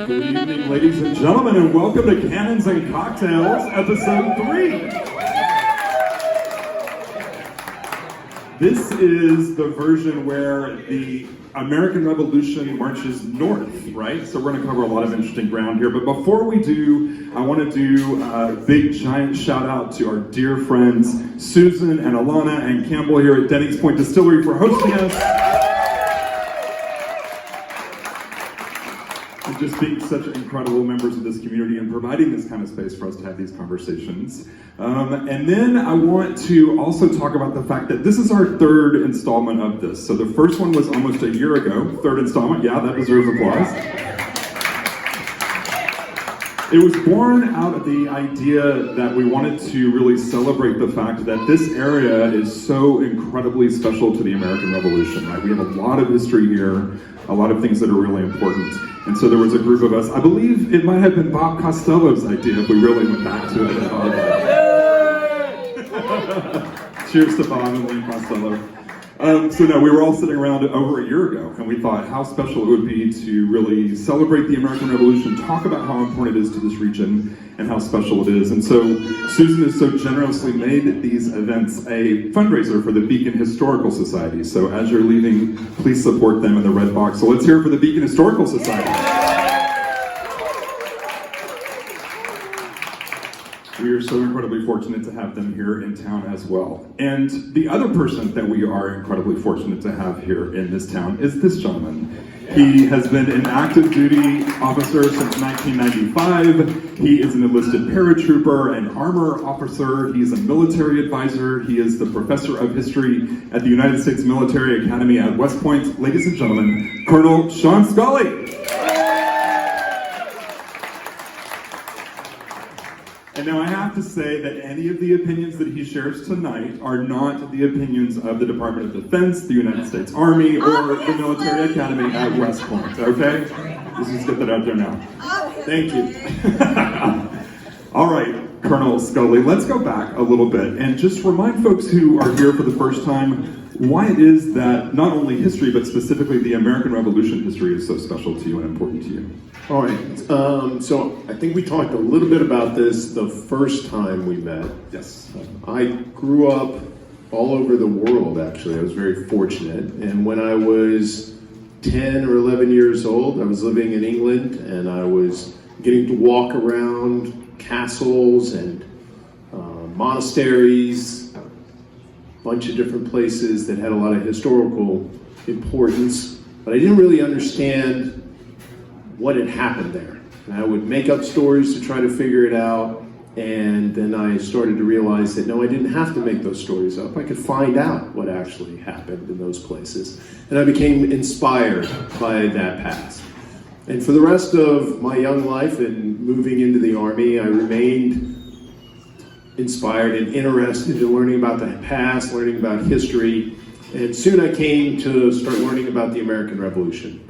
Good evening, ladies and gentlemen, and welcome to Cannons and Cocktails, Episode 3. This is the version where the American Revolution marches north, right? So we're going to cover a lot of interesting ground here. But before we do, I want to do a big, giant shout out to our dear friends Susan and Alana and Campbell here at Denny's Point Distillery for hosting us. And just being such incredible members of this community and providing this kind of space for us to have these conversations. And then I want to also talk about the fact that this is our third installment of this. So the first one was almost a year ago, third installment, yeah, that deserves applause. It was born out of the idea that we wanted to really celebrate the fact that this area is so incredibly special to the American Revolution, right? We have a lot of history here, a lot of things that are really important. And so there was a group of us, I believe it might have been Bob Costello's idea if we really went back to it. Cheers to Bob and Wayne Costello. So no, we were all sitting around over a year ago, and we thought how special it would be to really celebrate the American Revolution, talk about how important it is to this region, and how special it is. And so Susan has so generously made these events a fundraiser for the Beacon Historical Society. So as you're leaving, please support them in the red box. So let's hear it for the Beacon Historical Society. We are so incredibly fortunate to have them here in town as well. And the other person that we are incredibly fortunate to have here in this town is this gentleman. He has been an active duty officer since 1995. He is an enlisted paratrooper, an armor officer. He's a military advisor. He is the professor of history at the United States Military Academy at West Point. Ladies and gentlemen, Colonel Sean Sculley. And now I have to say that any of the opinions that he shares tonight are not the opinions of the Department of Defense, the United States Army, or the Military Academy at West Point, okay? Let's just get that out there now. Thank you. All right, Colonel Sculley, let's go back a little bit and just remind folks who are here for the first time why it is that not only history, but specifically the American Revolution history is so special to you and important to you. All right, so I think we talked a little bit about this the first time we met. Yes. I grew up all over the world, actually. I was very fortunate. And when I was 10 or 11 years old, I was living in England, and I was getting to walk around castles and monasteries, a bunch of different places that had a lot of historical importance, but I didn't really understand what had happened there. And I would make up stories to try to figure it out, and then I started to realize that no, I didn't have to make those stories up. I could find out what actually happened in those places. And I became inspired by that past. And for the rest of my young life and moving into the Army, I remained inspired and interested in learning about the past, learning about history, and soon I came to start learning about the American Revolution.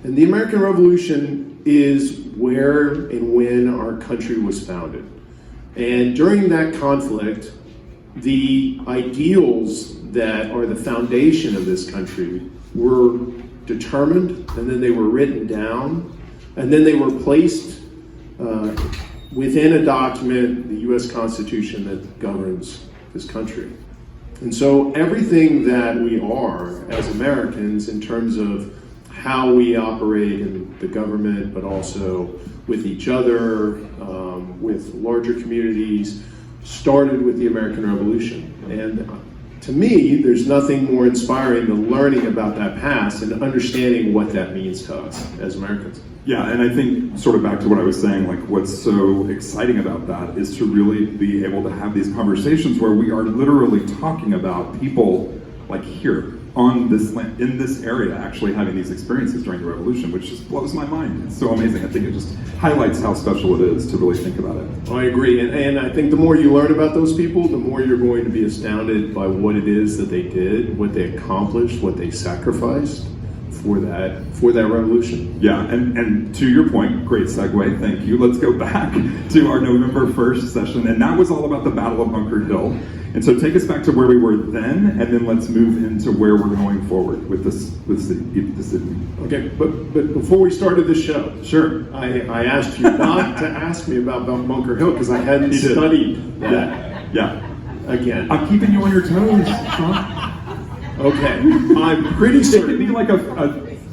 And the American Revolution is where and when our country was founded. And during that conflict, the ideals that are the foundation of this country were determined, and then they were written down, and then they were placed within a document, the U.S. Constitution, that governs this country. And so everything that we are as Americans in terms of how we operate in the government, but also with each other, with larger communities, started with the American Revolution. And to me, there's nothing more inspiring than learning about that past and understanding what that means to us as Americans. Yeah, and I think sort of back to what I was saying, like what's so exciting about that is to really be able to have these conversations where we are literally talking about people like here on this land, in this area, actually having these experiences during the Revolution, which just blows my mind. It's so amazing. I think it just highlights how special it is to really think about it. I agree, and I think the more you learn about those people, the more you're going to be astounded by what it is that they did, what they accomplished, what they sacrificed for that revolution. Yeah, and to your point, great segue, thank you. Let's go back to our November 1st session, and that was all about the Battle of Bunker Hill. And so take us back to where we were then, and then let's move into where we're going forward with this evening. Okay, but before we started the show, Sure. I asked you not to ask me about Bunker Hill because I hadn't You did. studied that Yeah. again. I'm keeping you on your toes, Sean. Okay, I'm pretty It could be certain. like a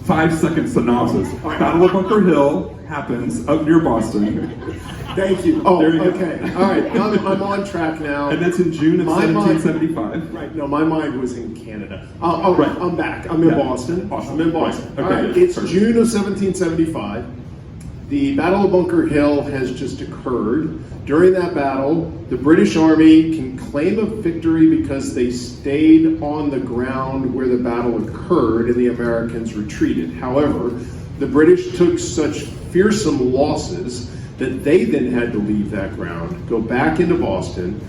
5-second synopsis. Battle of Bunker Hill happens up near Boston, Thank you. Oh, There you go. okay. All right, I'm on track now. and that's in June of My mind- 1775. Right, no, my mind was in Canada. Oh, right, I'm back. I'm in Yeah. Boston. Awesome. I'm in Boston. Okay, All right, good. it's Perfect. June of 1775. The Battle of Bunker Hill has just occurred. During that battle, the British Army can claim a victory because they stayed on the ground where the battle occurred and the Americans retreated. However, the British took such fearsome losses that they then had to leave that ground, go back into Boston,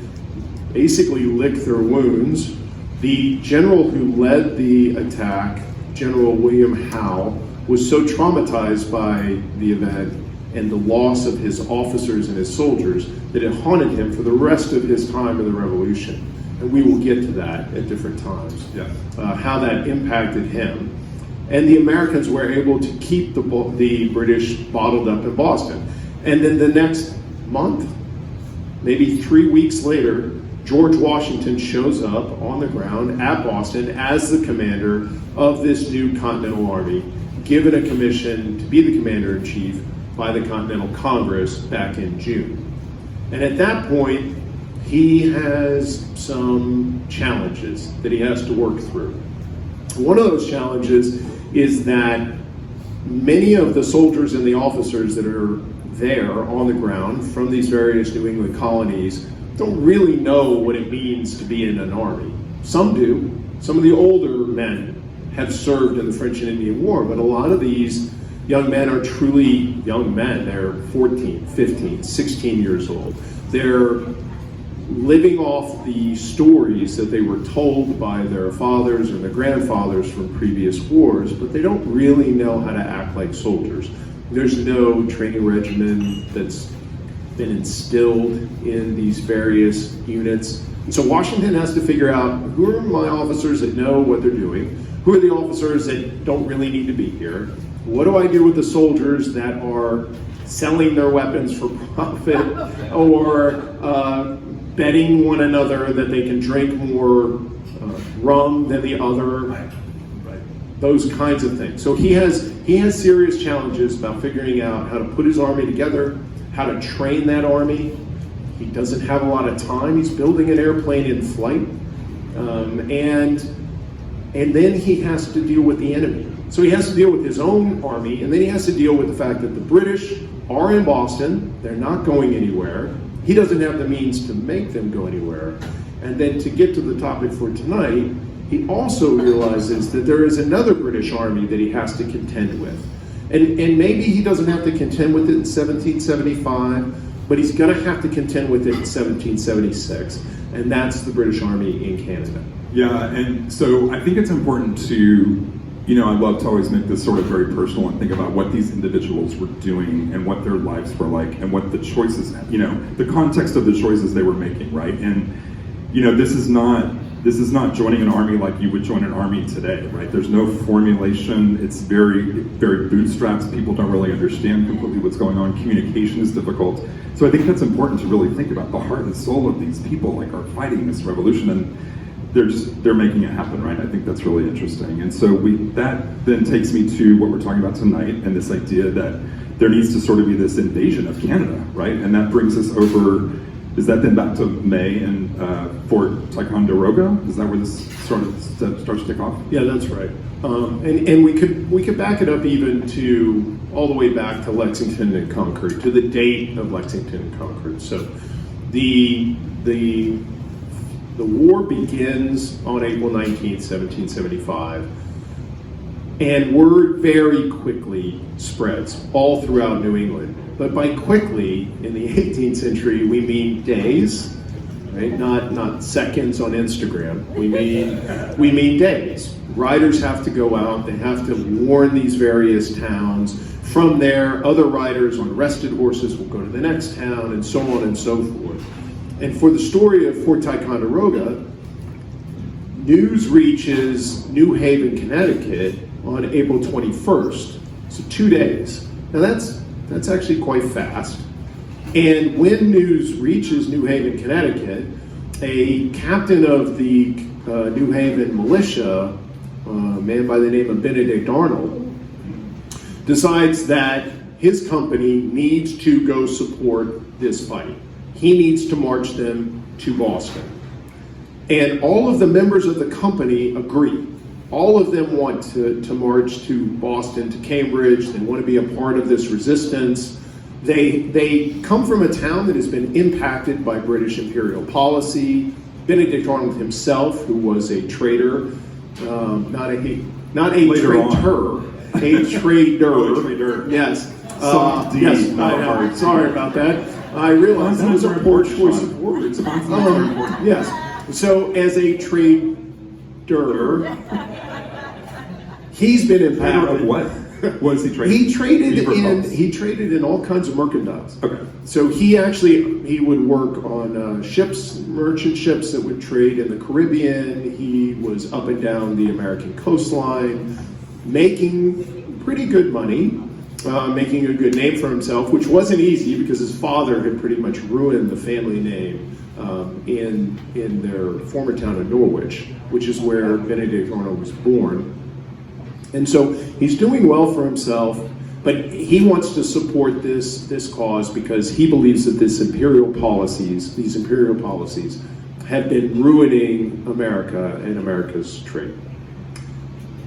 basically lick their wounds. The general who led the attack, General William Howe, was so traumatized by the event and the loss of his officers and his soldiers that it haunted him for the rest of his time in the Revolution. And we will get to that at different times, Yeah. how that impacted him. And the Americans were able to keep the British bottled up in Boston. And then the next month, maybe 3 weeks later, George Washington shows up on the ground at Boston as the commander of this new Continental Army, given a commission to be the commander-in-chief by the Continental Congress back in June. And at that point, he has some challenges that he has to work through. One of those challenges is that many of the soldiers and the officers that are there on the ground from these various New England colonies don't really know what it means to be in an army. Some do. Some of the older men have served in the French and Indian War, but a lot of these young men are truly young men. They're 14, 15, 16 years old. They're living off the stories that they were told by their fathers or their grandfathers from previous wars, but they don't really know how to act like soldiers. There's no training regimen that's been instilled in these various units. And so Washington has to figure out, who are my officers that know what they're doing? Who are the officers that don't really need to be here? What do I do with the soldiers that are selling their weapons for profit or betting one another that they can drink more rum than the other? Those kinds of things. So he has serious challenges about figuring out how to put his army together, how to train that army. He doesn't have a lot of time. He's building an airplane in flight, and then he has to deal with the enemy. So he has to deal with his own army, and then he has to deal with the fact that the British are in Boston. They're not going anywhere. He doesn't have the means to make them go anywhere. And then to get to the topic for tonight, he also realizes that there is another British army that he has to contend with. And maybe he doesn't have to contend with it in 1775, but he's going to have to contend with it in 1776. And that's the British Army in Canada. Yeah, and so I think it's important to, I love to always make this sort of very personal and think about what these individuals were doing and what their lives were like and what the choices, the context of the choices they were making, right? And, this is not joining an army like you would join an army today, right? There's no formulation. It's very, very bootstrapped. People don't really understand completely what's going on. Communication is difficult. So I think that's important to really think about the heart and soul of these people, like, are fighting this revolution, and they're making it happen, right? I think that's really interesting. And so that then takes me to what we're talking about tonight, and this idea that there needs to sort of be this invasion of Canada, right? And that brings us over. Is that then back to May and Fort Ticonderoga? Is that where this starts to take off? Yeah, that's right. And we could back it up even to all the way back to Lexington and Concord, to the date of Lexington and Concord. So the war begins on April 19th, 1775, and word very quickly spreads all throughout New England. But by quickly, in the 18th century, we mean days, right? Not seconds on Instagram. We mean days. Riders have to go out. They have to warn these various towns. From there, other riders on rested horses will go to the next town, and so on and so forth. And for the story of Fort Ticonderoga, news reaches New Haven, Connecticut on April 21st, so 2 days. Now that's actually quite fast. And when news reaches New Haven, Connecticut, a captain of the New Haven militia, a man by the name of Benedict Arnold, decides that his company needs to go support this fight. He needs to march them to Boston. And all of the members of the company agree. All of them want to march to Boston, to Cambridge. They want to be a part of this resistance. They come from a town that has been impacted by British imperial policy. Benedict Arnold himself, who was a trader, not a traitor, a trader. Yes. Yes. Sorry about that. I realized that was a poor choice of words. Yes. So, as a trader, he's been impacted. What was he trading? He traded in all kinds of merchandise. Okay. So he would work on ships, merchant ships that would trade in the Caribbean. He was up and down the American coastline, making pretty good money. Making a good name for himself, which wasn't easy because his father had pretty much ruined the family name in their former town of Norwich, which is where Benedict Arnold was born. And so he's doing well for himself, but he wants to support this cause because he believes that these imperial policies have been ruining America and America's trade.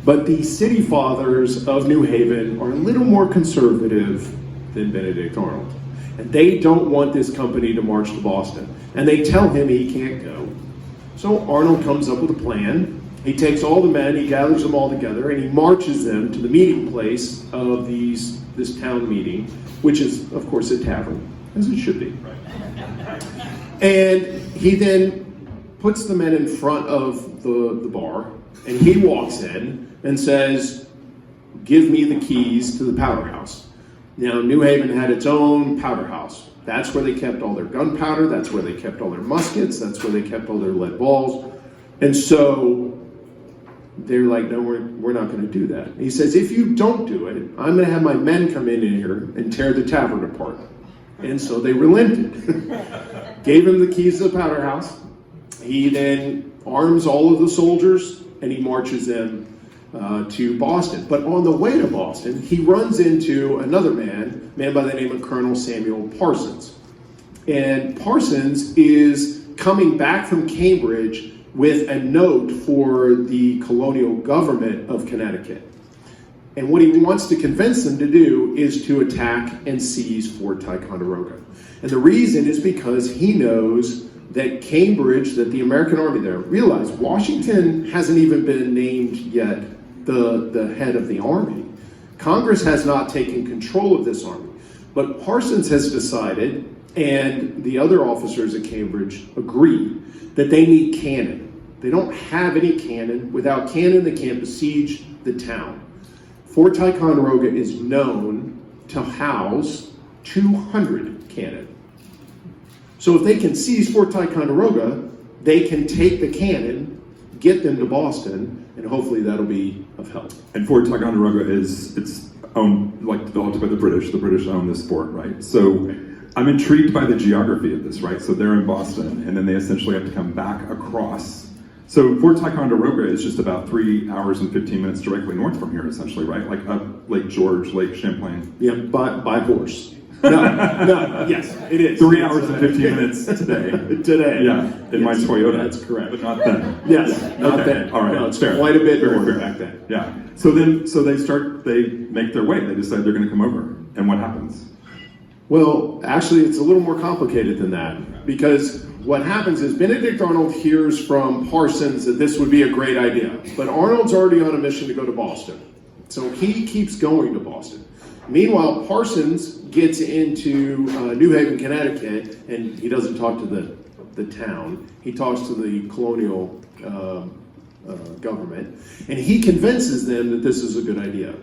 But the city fathers of New Haven are a little more conservative than Benedict Arnold. And they don't want this company to march to Boston. And they tell him he can't go. So Arnold comes up with a plan. He takes all the men, he gathers them all together, and he marches them to the meeting place of this town meeting, which is, of course, a tavern, as it should be. And he then puts the men in front of the bar, and he walks in and says, "Give me the keys to the powder house." Now, New Haven had its own powder house. That's where they kept all their gunpowder, that's where they kept all their muskets, that's where they kept all their lead balls. And so they're like, "No, we're not going to do that." And he says, "If you don't do it, I'm going to have my men come in here and tear the tavern apart." And so they relented. Gave him the keys to the powder house. He then arms all of the soldiers and he marches them to Boston. But on the way to Boston, he runs into another man by the name of Colonel Samuel Parsons. And Parsons is coming back from Cambridge with a note for the colonial government of Connecticut. And what he wants to convince them to do is to attack and seize Fort Ticonderoga. And the reason is because he knows that Cambridge, that the American army there, realized Washington hasn't even been named yet the head of the army. Congress has not taken control of this army. But Parsons has decided, and the other officers at Cambridge agree, that they need cannon. They don't have any cannon. Without cannon, they can't besiege the town. Fort Ticonderoga is known to house 200 cannon. So if they can seize Fort Ticonderoga, they can take the cannon, get them to Boston, and hopefully that'll be of help. And Fort Ticonderoga it's owned, like developed by the British. The British own this fort, right? So I'm intrigued by the geography of this, right? So they're in Boston, and then they essentially have to come back across. So Fort Ticonderoga is just about 3 hours and 15 minutes directly north from here, essentially, right? Like up Lake George, Lake Champlain. Yeah, by horse. No, yes, it is. 3 hours and 15 minutes today. Today. Yeah, in my Toyota. That's correct. But not then. Yes, Yeah. not Okay. then. All right. No, it's fair. quite a bit Very north fair. back then. Yeah. So they make their way. They decide they're going to come over. And what happens? Well, actually, it's a little more complicated than that, because what happens is Benedict Arnold hears from Parsons that this would be a great idea, but Arnold's already on a mission to go to Boston. So he keeps going to Boston. Meanwhile, Parsons gets into New Haven, Connecticut, and he doesn't talk to the town. He talks to the colonial government, and he convinces them that this is a good idea.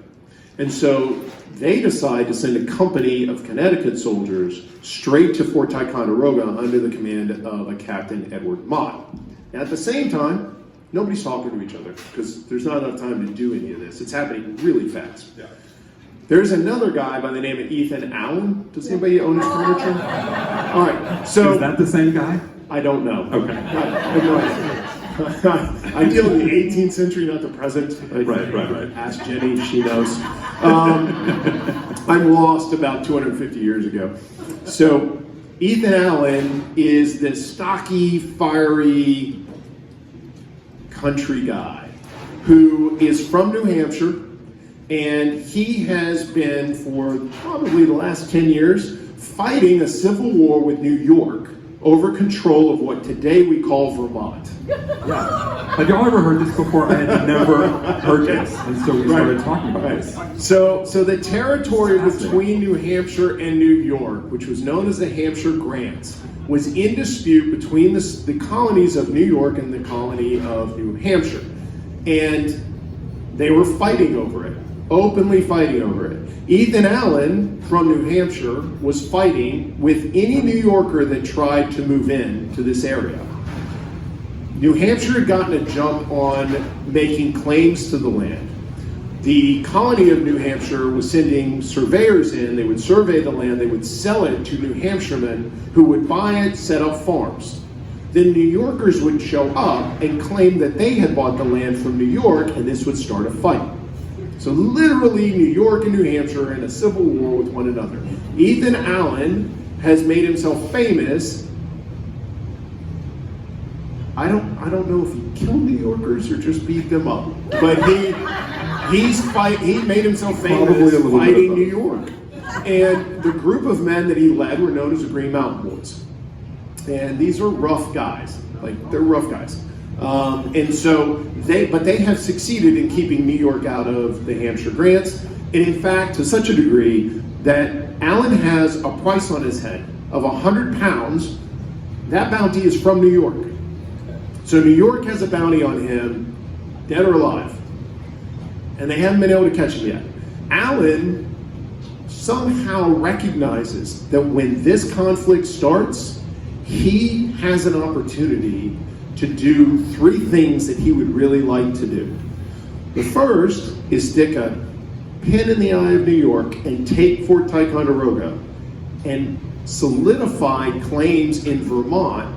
And so they decide to send a company of Connecticut soldiers straight to Fort Ticonderoga under the command of a Captain Edward Mott. Now, at the same time, nobody's talking to each other because there's not enough time to do any of this. It's happening really fast. Yeah. There's another guy by the name of Ethan Allen. Does anybody own his furniture? All right. So is that the same guy? I don't know. Okay. I have no idea. I deal in the 18th century, not the present. Right. Ask Jenny, she knows. I'm lost about 250 years ago. So Ethan Allen is this stocky, fiery country guy who is from New Hampshire, and he has been for probably the last 10 years fighting a civil war with New York over control of what today we call Vermont. Yeah. Have y'all ever heard this before? I had never heard this, and so we started talking about this. So the territory between New Hampshire and New York, which was known as the Hampshire Grants, was in dispute between the colonies of New York and the colony of New Hampshire. And they were fighting over it, openly fighting over it. Ethan Allen from New Hampshire was fighting with any New Yorker that tried to move in to this area. New Hampshire had gotten a jump on making claims to the land. The colony of New Hampshire was sending surveyors in. They would survey the land, they would sell it to New Hampshiremen who would buy it, set up farms. Then New Yorkers would show up and claim that they had bought the land from New York, and this would start a fight. So literally New York and New Hampshire are in a civil war with one another. Ethan Allen has made himself famous. I don't know if he killed New Yorkers or just beat them up, but he made himself famous fighting New York. And the group of men that he led were known as the Green Mountain Boys. And these are rough guys, they're rough guys. And so they have succeeded in keeping New York out of the Hampshire Grants. And in fact, to such a degree that Allen has a price on his head of 100 pounds. That bounty is from New York. So New York has a bounty on him, dead or alive. And they haven't been able to catch him yet. Allen somehow recognizes that when this conflict starts, he has an opportunity to do three things that he would really like to do. The first is stick a pin in the eye of New York and take Fort Ticonderoga and solidify claims in Vermont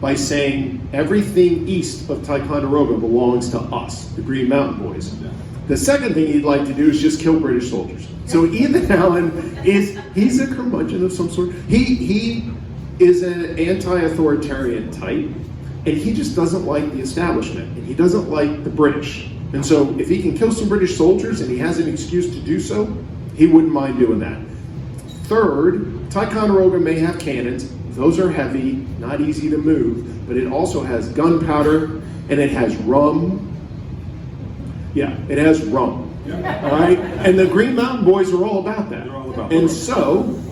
by saying everything east of Ticonderoga belongs to us, the Green Mountain Boys. The second thing he'd like to do is just kill British soldiers. So Ethan Allen he's a curmudgeon of some sort. He is an anti-authoritarian type, and he just doesn't like the establishment, and he doesn't like the British. And so if he can kill some British soldiers and he has an excuse to do so, he wouldn't mind doing that. Third, Ticonderoga may have cannons. Those are heavy, not easy to move, but it also has gunpowder, and it has rum. Yeah, it has rum. Yeah. All right? And the Green Mountain Boys are all about that. They're all about and so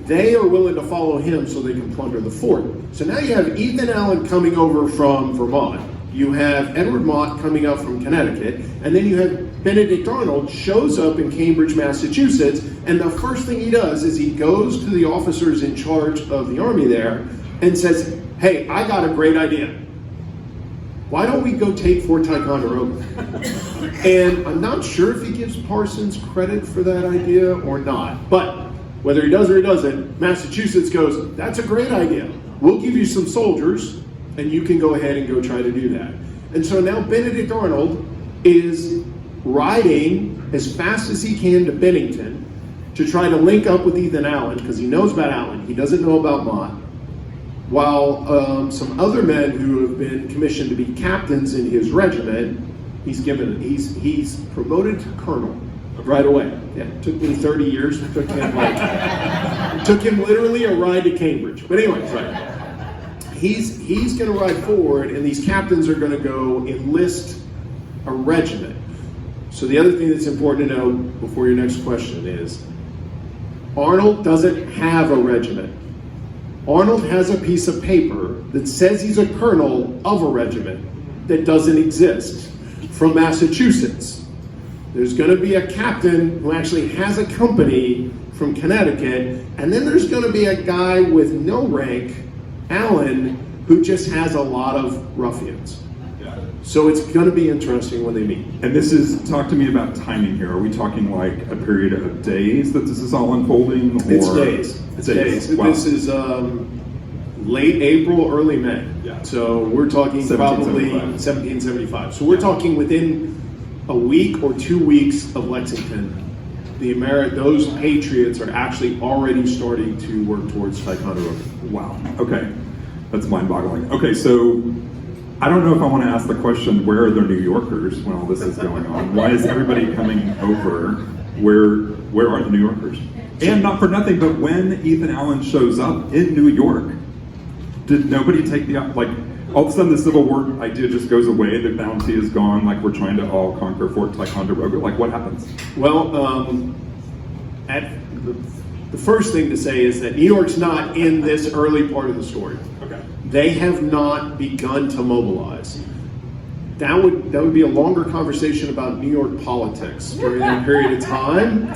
they are willing to follow him so they can plunder the fort. So now you have Ethan Allen coming over from Vermont. You have Edward Mott coming up from Connecticut. And then you have Benedict Arnold shows up in Cambridge, Massachusetts. And the first thing he does is he goes to the officers in charge of the army there and says, hey, I got a great idea. Why don't we go take Fort Ticonderoga? And I'm not sure if he gives Parsons credit for that idea or not. But whether he does or he doesn't, Massachusetts goes, that's a great idea. We'll give you some soldiers, and you can go ahead and go try to do that. And so now Benedict Arnold is riding as fast as he can to Bennington to try to link up with Ethan Allen, because he knows about Allen. He doesn't know about Mott. While some other men who have been commissioned to be captains in his regiment, he's promoted to colonel right away. Yeah, it took me 30 years. It took him literally a ride to Cambridge. But anyway, he's going to ride forward, and these captains are going to go enlist a regiment. So the other thing that's important to know before your next question is, Arnold doesn't have a regiment. Arnold has a piece of paper that says he's a colonel of a regiment that doesn't exist from Massachusetts. There's going to be a captain who actually has a company from Connecticut, and then there's going to be a guy with no rank, Alan, who just has a lot of ruffians. So it's going to be interesting when they meet. And this is, talk to me about timing here. Are we talking like a period of days that this is all unfolding? Or? It's days. It's days. Wow. This is late April, early May. Yeah. So we're talking probably 1775. So we're talking within a week or 2 weeks of Lexington. Those patriots are actually already starting to work towards Ticonderoga. Wow. Okay. That's mind-boggling. Okay, so I don't know if I want to ask the question, where are the New Yorkers when all this is going on? Why is everybody coming over? Where are the New Yorkers? And not for nothing, but when Ethan Allen shows up in New York, did nobody take all of a sudden the Civil War idea just goes away, the bounty is gone, like we're trying to all conquer Fort Ticonderoga, like what happens? Well, the first thing to say is that New York's not in this early part of the story. Okay. They have not begun to mobilize. That would be a longer conversation about New York politics during that period of time,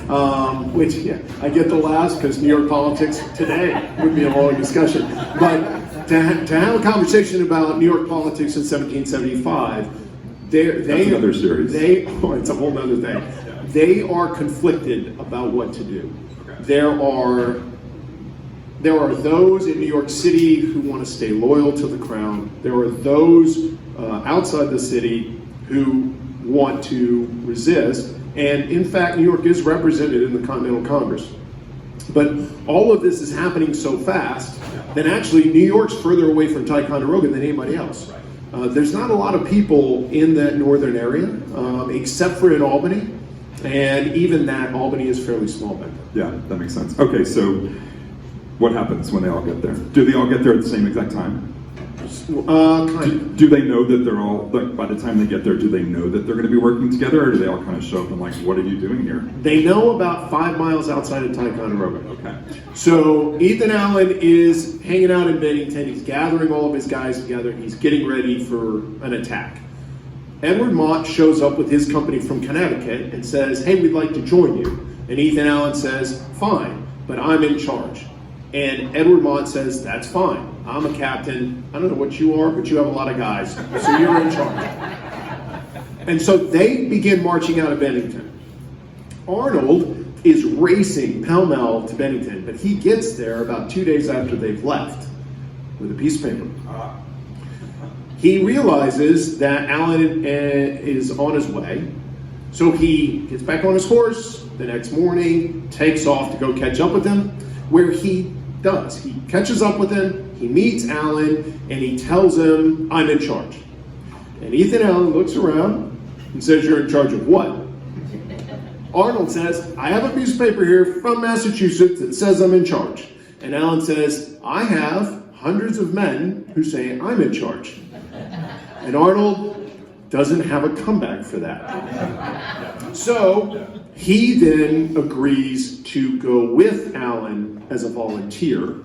which I get the last because New York politics today would be a long discussion. But to have a conversation about New York politics in 1775, That's another series. It's a whole other thing. Yeah. They are conflicted about what to do. Okay. There are those in New York City who want to stay loyal to the crown. There are those outside the city who want to resist. And in fact, New York is represented in the Continental Congress. But all of this is happening so fast that actually New York's further away from Ticonderoga than anybody else. There's not a lot of people in that northern area, except for in Albany. And even that, Albany is fairly small back there. Yeah, that makes sense. Okay, so what happens when they all get there? Do they all get there at the same exact time? Kind Do they know that they're all, like, by the time they get there, do they know that they're going to be working together, or do they all kind of show up and like, what are you doing here? They know about 5 miles outside of Ticonderoga. Okay. So Ethan Allen is hanging out in Bennington. He's gathering all of his guys together. He's getting ready for an attack. Edward Mott shows up with his company from Connecticut and says, hey, we'd like to join you. And Ethan Allen says, fine, but I'm in charge. And Edward Mott says, that's fine. I'm a captain. I don't know what you are, but you have a lot of guys, so you're in charge. And so they begin marching out of Bennington. Arnold is racing pell-mell to Bennington, but he gets there about 2 days after they've left with a piece of paper. He realizes that Allen is on his way, so he gets back on his horse the next morning, takes off to go catch up with him, where he does. He catches up with him, he meets Allen, and he tells him, I'm in charge. And Ethan Allen looks around and says, you're in charge of what? Arnold says, I have a piece of paper here from Massachusetts that says I'm in charge. And Allen says, I have hundreds of men who say I'm in charge. And Arnold doesn't have a comeback for that. So he then agrees to go with Allen as a volunteer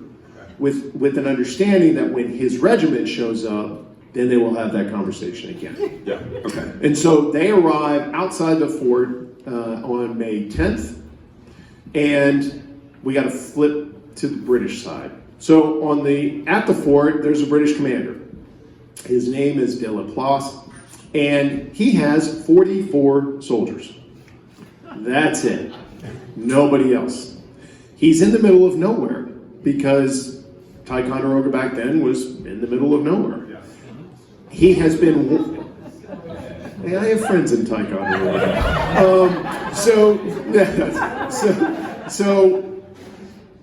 with an understanding that when his regiment shows up, then they will have that conversation again. Yeah, okay. And so they arrive outside the fort on May 10th, and we got to flip to the British side. So at the fort, there's a British commander. His name is de Laplace, and he has 44 soldiers. That's it. Nobody else. He's in the middle of nowhere because Ticonderoga back then was in the middle of nowhere. He has been... Hey, I have friends in Ticonderoga. So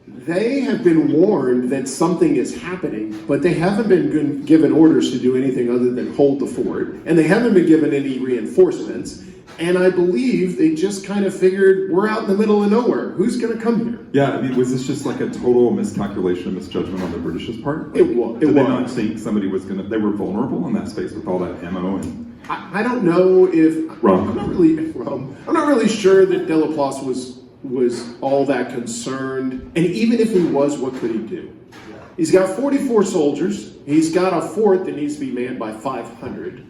they have been warned that something is happening, but they haven't been given orders to do anything other than hold the fort, and they haven't been given any reinforcements. And I believe they just kind of figured, we're out in the middle of nowhere. Who's going to come here? Yeah, I mean, was this just like a total miscalculation, misjudgment on the British's part? Like, It was. Did they not think somebody was going to... They were vulnerable in that space with all that ammo and... I don't know if... Rum. I'm not really sure that de Laplace was all that concerned. And even if he was, what could he do? He's got 44 soldiers. He's got a fort that needs to be manned by 500.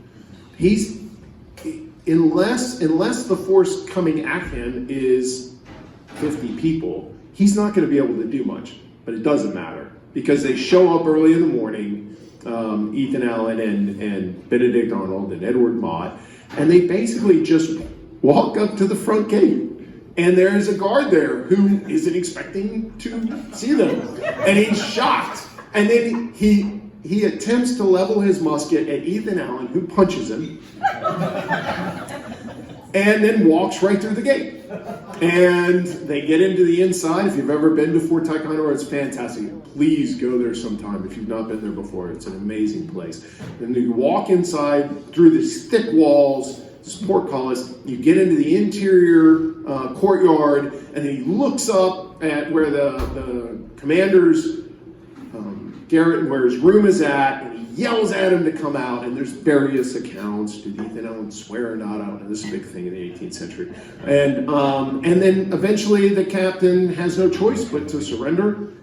unless the force coming at him is 50 people, he's not going to be able to do much. But it doesn't matter, because they show up early in the morning, Ethan Allen and Benedict Arnold and Edward Mott, and they basically just walk up to the front gate. And there's a guard there who isn't expecting to see them. And he's shocked. And then he attempts to level his musket at Ethan Allen, who punches him, and then walks right through the gate. And they get into the inside. If you've ever been to Fort Ticonderoga, it's fantastic. Please go there sometime if you've not been there before. It's an amazing place. And you walk inside through these thick walls, this portcullis, you get into the interior courtyard, and then he looks up at where the commander's Garrett, where his room is at, and he yells at him to come out. And there's various accounts. Did Ethan Allen swear or not out? And this is a big thing in the 18th century. And then eventually the captain has no choice but to surrender.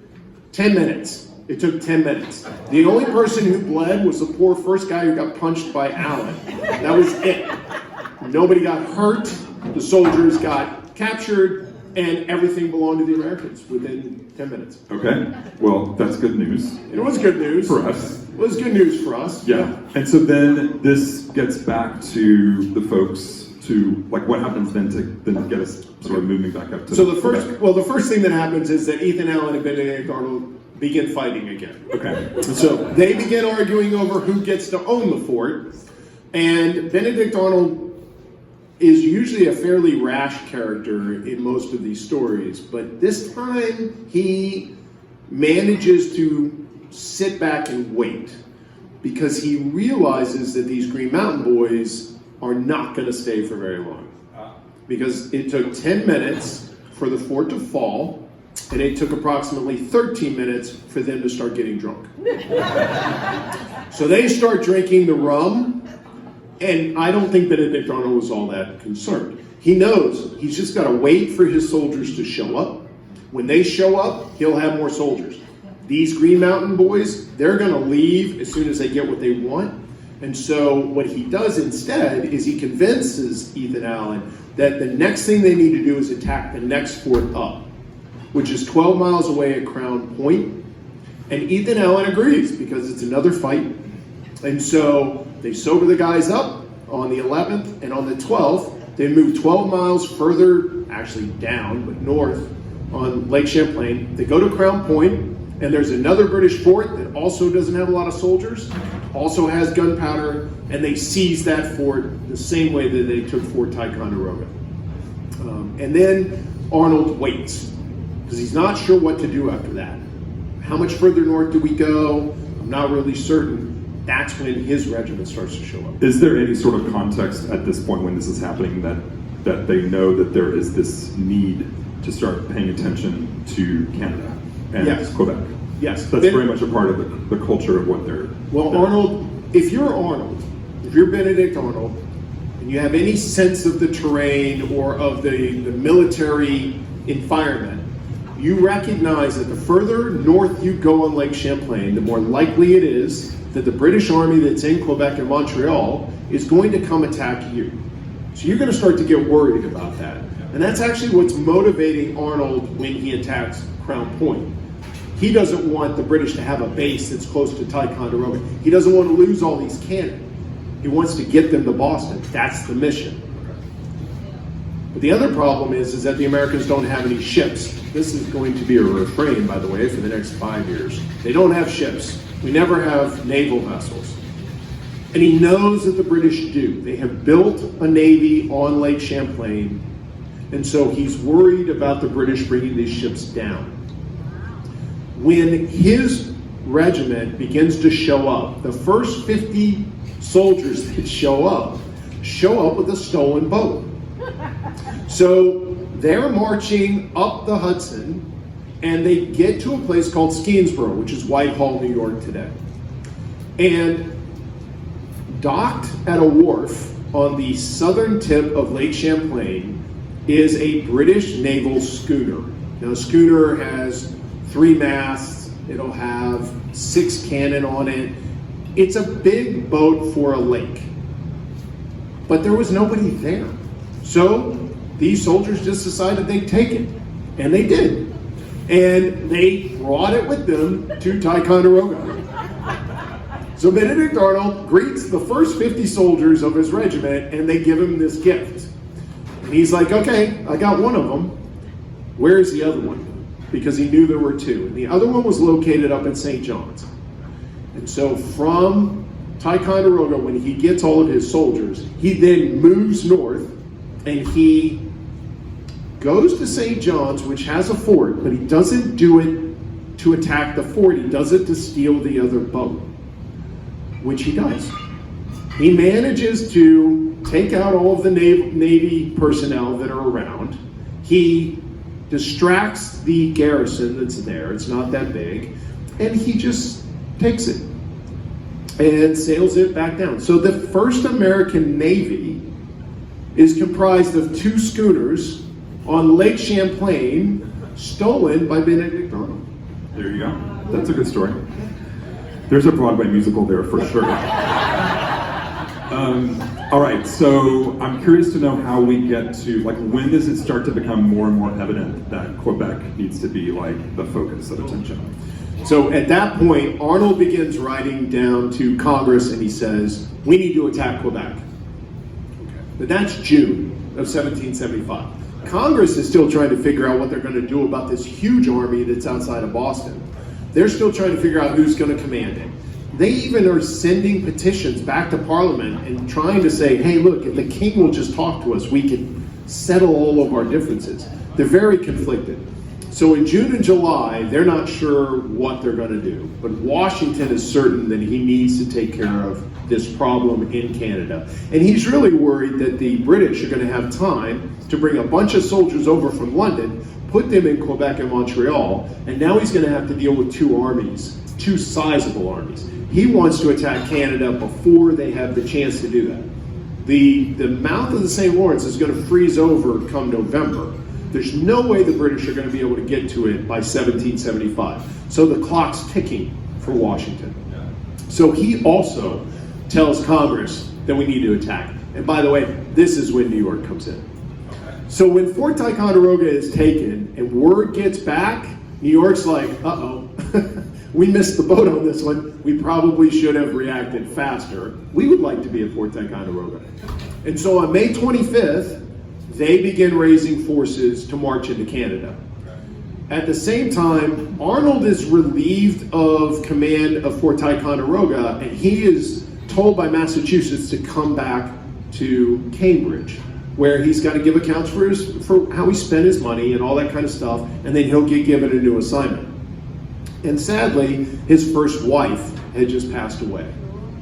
10 minutes. It took 10 minutes. The only person who bled was the poor first guy who got punched by Allen. That was it. Nobody got hurt. The soldiers got captured, and everything belonged to the Americans within 10 minutes. Okay, well, that's good news. It was good news. For us. It was good news for us. Yeah, and so then this gets back to the folks to, like, what happens then to then get us sort of moving back up to... So the first thing that happens is that Ethan Allen and Benedict Arnold begin fighting again. Okay. So they begin arguing over who gets to own the fort, and Benedict Arnold is usually a fairly rash character in most of these stories, but this time he manages to sit back and wait, because he realizes that these Green Mountain Boys are not going to stay for very long. Because it took 10 minutes for the fort to fall, and it took approximately 13 minutes for them to start getting drunk. So they start drinking the rum, and I don't think Benedict Arnold was all that concerned. He knows he's just got to wait for his soldiers to show up. When they show up, he'll have more soldiers. These Green Mountain Boys, they're going to leave as soon as they get what they want. And so what he does instead is he convinces Ethan Allen that the next thing they need to do is attack the next fort up, which is 12 miles away at Crown Point. And Ethan Allen agrees, because it's another fight. And so they sober the guys up on the 11th, and on the 12th, they move 12 miles further, actually down, but north on Lake Champlain. They go to Crown Point, and there's another British fort that also doesn't have a lot of soldiers, also has gunpowder, and they seize that fort the same way that they took Fort Ticonderoga. And then Arnold waits, because he's not sure what to do after that. How much further north do we go? I'm not really certain. That's when his regiment starts to show up. Is there any sort of context at this point when this is happening that they know that there is this need to start paying attention to Canada and Quebec? Yes. That's very much a part of the culture of what they're... Well, Arnold, if you're Benedict Arnold, and you have any sense of the terrain or of the military environment, you recognize that the further north you go on Lake Champlain, the more likely it is that the British Army that's in Quebec and Montreal is going to come attack you. So you're going to start to get worried about that. And that's actually what's motivating Arnold when he attacks Crown Point. He doesn't want the British to have a base that's close to Ticonderoga. He doesn't want to lose all these cannon. He wants to get them to Boston. That's the mission. But the other problem is that the Americans don't have any ships. This is going to be a refrain, by the way, for the next 5 years. They don't have ships. We never have naval vessels. And he knows that the British do. They have built a navy on Lake Champlain, and so he's worried about the British bringing these ships down. When his regiment begins to show up, the first 50 soldiers that show up with a stolen boat. So they're marching up the Hudson, and they get to a place called Skeensboro, which is Whitehall, New York today. And docked at a wharf on the southern tip of Lake Champlain is a British naval schooner. Now, a schooner has 3 masts. It'll have 6 cannon on it. It's a big boat for a lake. but there was nobody there. So these soldiers just decided they'd take it, and they did. And they brought it with them to Ticonderoga. So Benedict Arnold greets the first 50 soldiers of his regiment, and they give him this gift. And he's like, okay, I got one of them. Where's the other one? Because he knew there were two. And the other one was located up in St. John's. And so from Ticonderoga, when he gets all of his soldiers, he then moves north, and he goes to St. John's, which has a fort, but he doesn't do it to attack the fort. He does it to steal the other boat, which he does. He manages to take out all of the Navy personnel that are around. He distracts the garrison that's there. It's not that big. And he just takes it and sails it back down. So the first American Navy is comprised of 2 schooners on Lake Champlain, stolen by Benedict Arnold. There you go. That's a good story. There's a Broadway musical there for sure. All right, so I'm curious to know how we get to, like, when does it start to become more and more evident that Quebec needs to be, like, the focus of attention? So at that point, Arnold begins writing down to Congress, and he says, we need to attack Quebec. But that's June of 1775. Congress is still trying to figure out what they're going to do about this huge army that's outside of Boston. They're still trying to figure out who's going to command it. They even are sending petitions back to Parliament and trying to say, hey, look, if the king will just talk to us, we can settle all of our differences. They're very conflicted. So in June and July, they're not sure what they're going to do. But Washington is certain that he needs to take care of this problem in Canada. And he's really worried that the British are going to have time to bring a bunch of soldiers over from London, put them in Quebec and Montreal, and now he's going to have to deal with 2 armies, 2 sizable armies. He wants to attack Canada before they have the chance to do that. The mouth of the St. Lawrence is going to freeze over come November. There's no way the British are going to be able to get to it by 1775. So the clock's ticking for Washington. So he also tells Congress that we need to attack. And by the way, this is when New York comes in. So when Fort Ticonderoga is taken and word gets back, New York's like, uh-oh, we missed the boat on this one. We probably should have reacted faster. We would like to be at Fort Ticonderoga. And so on May 25th, they begin raising forces to march into Canada. At the same time, Arnold is relieved of command of Fort Ticonderoga, and he is told by Massachusetts to come back to Cambridge, where he's got to give accounts for how he spent his money and all that kind of stuff, and then he'll get given a new assignment. And sadly, his first wife had just passed away,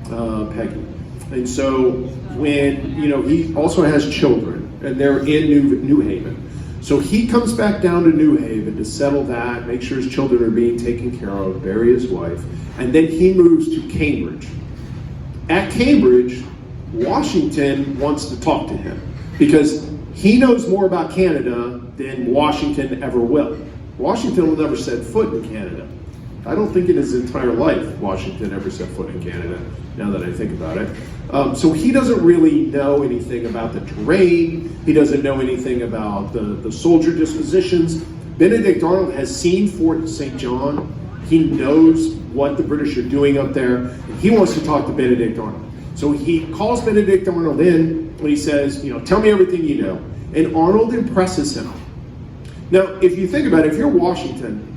Peggy. And so when, he also has children, and they're in New Haven. So he comes back down to New Haven to settle that, make sure his children are being taken care of, bury his wife, and then he moves to Cambridge. At Cambridge, Washington wants to talk to him because he knows more about Canada than Washington ever will. Washington will never set foot in Canada. I don't think in his entire life Washington ever set foot in Canada, now that I think about it. So he doesn't really know anything about the terrain. He doesn't know anything about the soldier dispositions. Benedict Arnold has seen Fort St. John. He knows what the British are doing up there. And he wants to talk to Benedict Arnold. So he calls Benedict Arnold in and he says, tell me everything you know. And Arnold impresses him. Now, if you think about it, if you're Washington,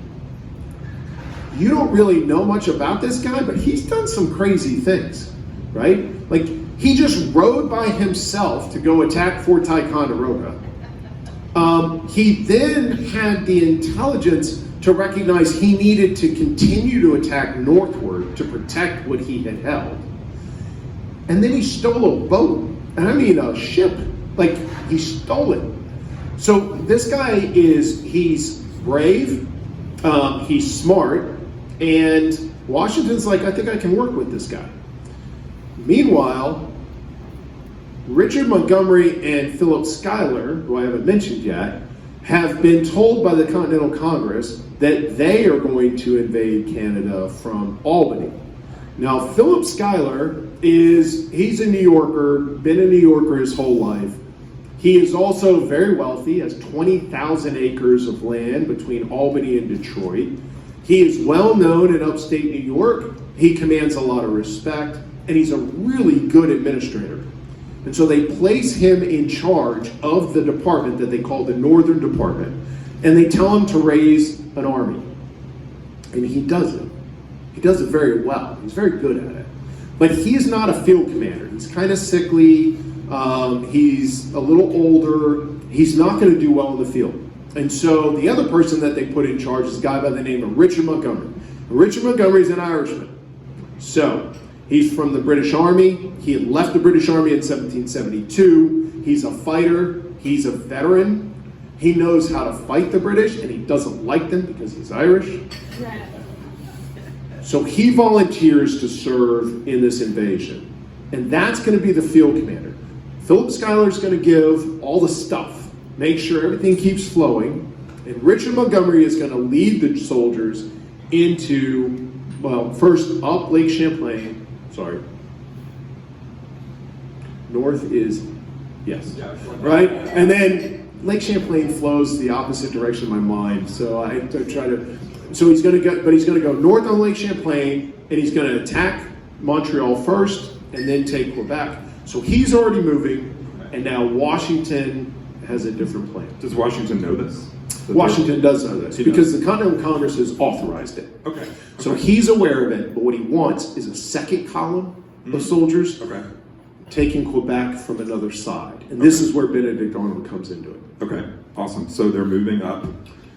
you don't really know much about this guy, but he's done some crazy things, right? Like, he just rode by himself to go attack Fort Ticonderoga. He then had the intelligence to recognize he needed to continue to attack northward to protect what he had held. And then he stole a boat, and I mean a ship. Like, he stole it. So this guy he's brave, he's smart, and Washington's like, I think I can work with this guy. Meanwhile, Richard Montgomery and Philip Schuyler, who I haven't mentioned yet, have been told by the Continental Congress that they are going to invade Canada from Albany. Now, Philip Schuyler is he's a New Yorker, been a New Yorker his whole life. He is also very wealthy, has 20,000 acres of land between Albany and Detroit. He is well known in upstate New York. He commands a lot of respect, and he's a really good administrator. And so they place him in charge of the department that they call the Northern Department, and they tell him to raise an army. And he does it. He does it very well. He's very good at it. But he's not a field commander. He's kind of sickly. He's a little older. He's not going to do well in the field. And so the other person that they put in charge is a guy by the name of Richard Montgomery. Richard Montgomery is an Irishman. So he's from the British Army. He had left the British Army in 1772. He's a fighter. He's a veteran. He knows how to fight the British, and he doesn't like them because he's Irish. So he volunteers to serve in this invasion. And that's going to be the field commander. Philip Schuyler's going to give all the stuff, make sure everything keeps flowing. And Richard Montgomery is going to lead the soldiers into, well, first up Lake Champlain. Sorry. North is, yes. Right? And then Lake Champlain flows the opposite direction of my mind. So I try to, so he's going to go north on Lake Champlain, and he's going to attack Montreal first, and then take Quebec. So he's already moving, and now Washington has a different plan. Does Washington know this? Washington does know this because the Continental Congress has authorized it. Okay. So he's aware of it, but what he wants is a second column of soldiers taking Quebec from another side. And this is where Benedict Arnold comes into it. Okay, awesome. So they're moving up,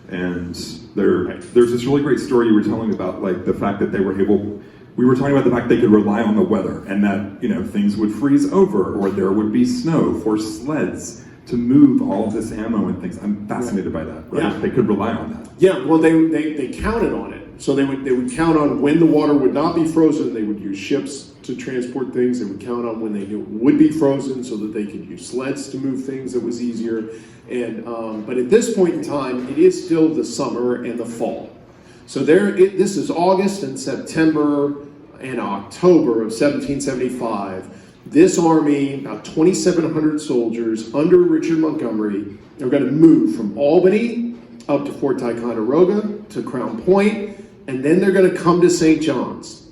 and there's this really great story you were telling about, like the fact that they were able. We were talking about the fact they could rely on the weather, and that things would freeze over, or there would be snow for sleds to move all of this ammo and things. I'm fascinated by that. Right? Yeah. They could rely on that. Yeah, well, they counted on it. So they would count on when the water would not be frozen. They would use ships to transport things. They would count on when they knew it would be frozen, so that they could use sleds to move things that was easier. And but at this point in time, it is still the summer and the fall. So this is August and September and October of 1775. This army, about 2,700 soldiers under Richard Montgomery, are going to move from Albany up to Fort Ticonderoga to Crown Point, and then they're going to come to St. John's.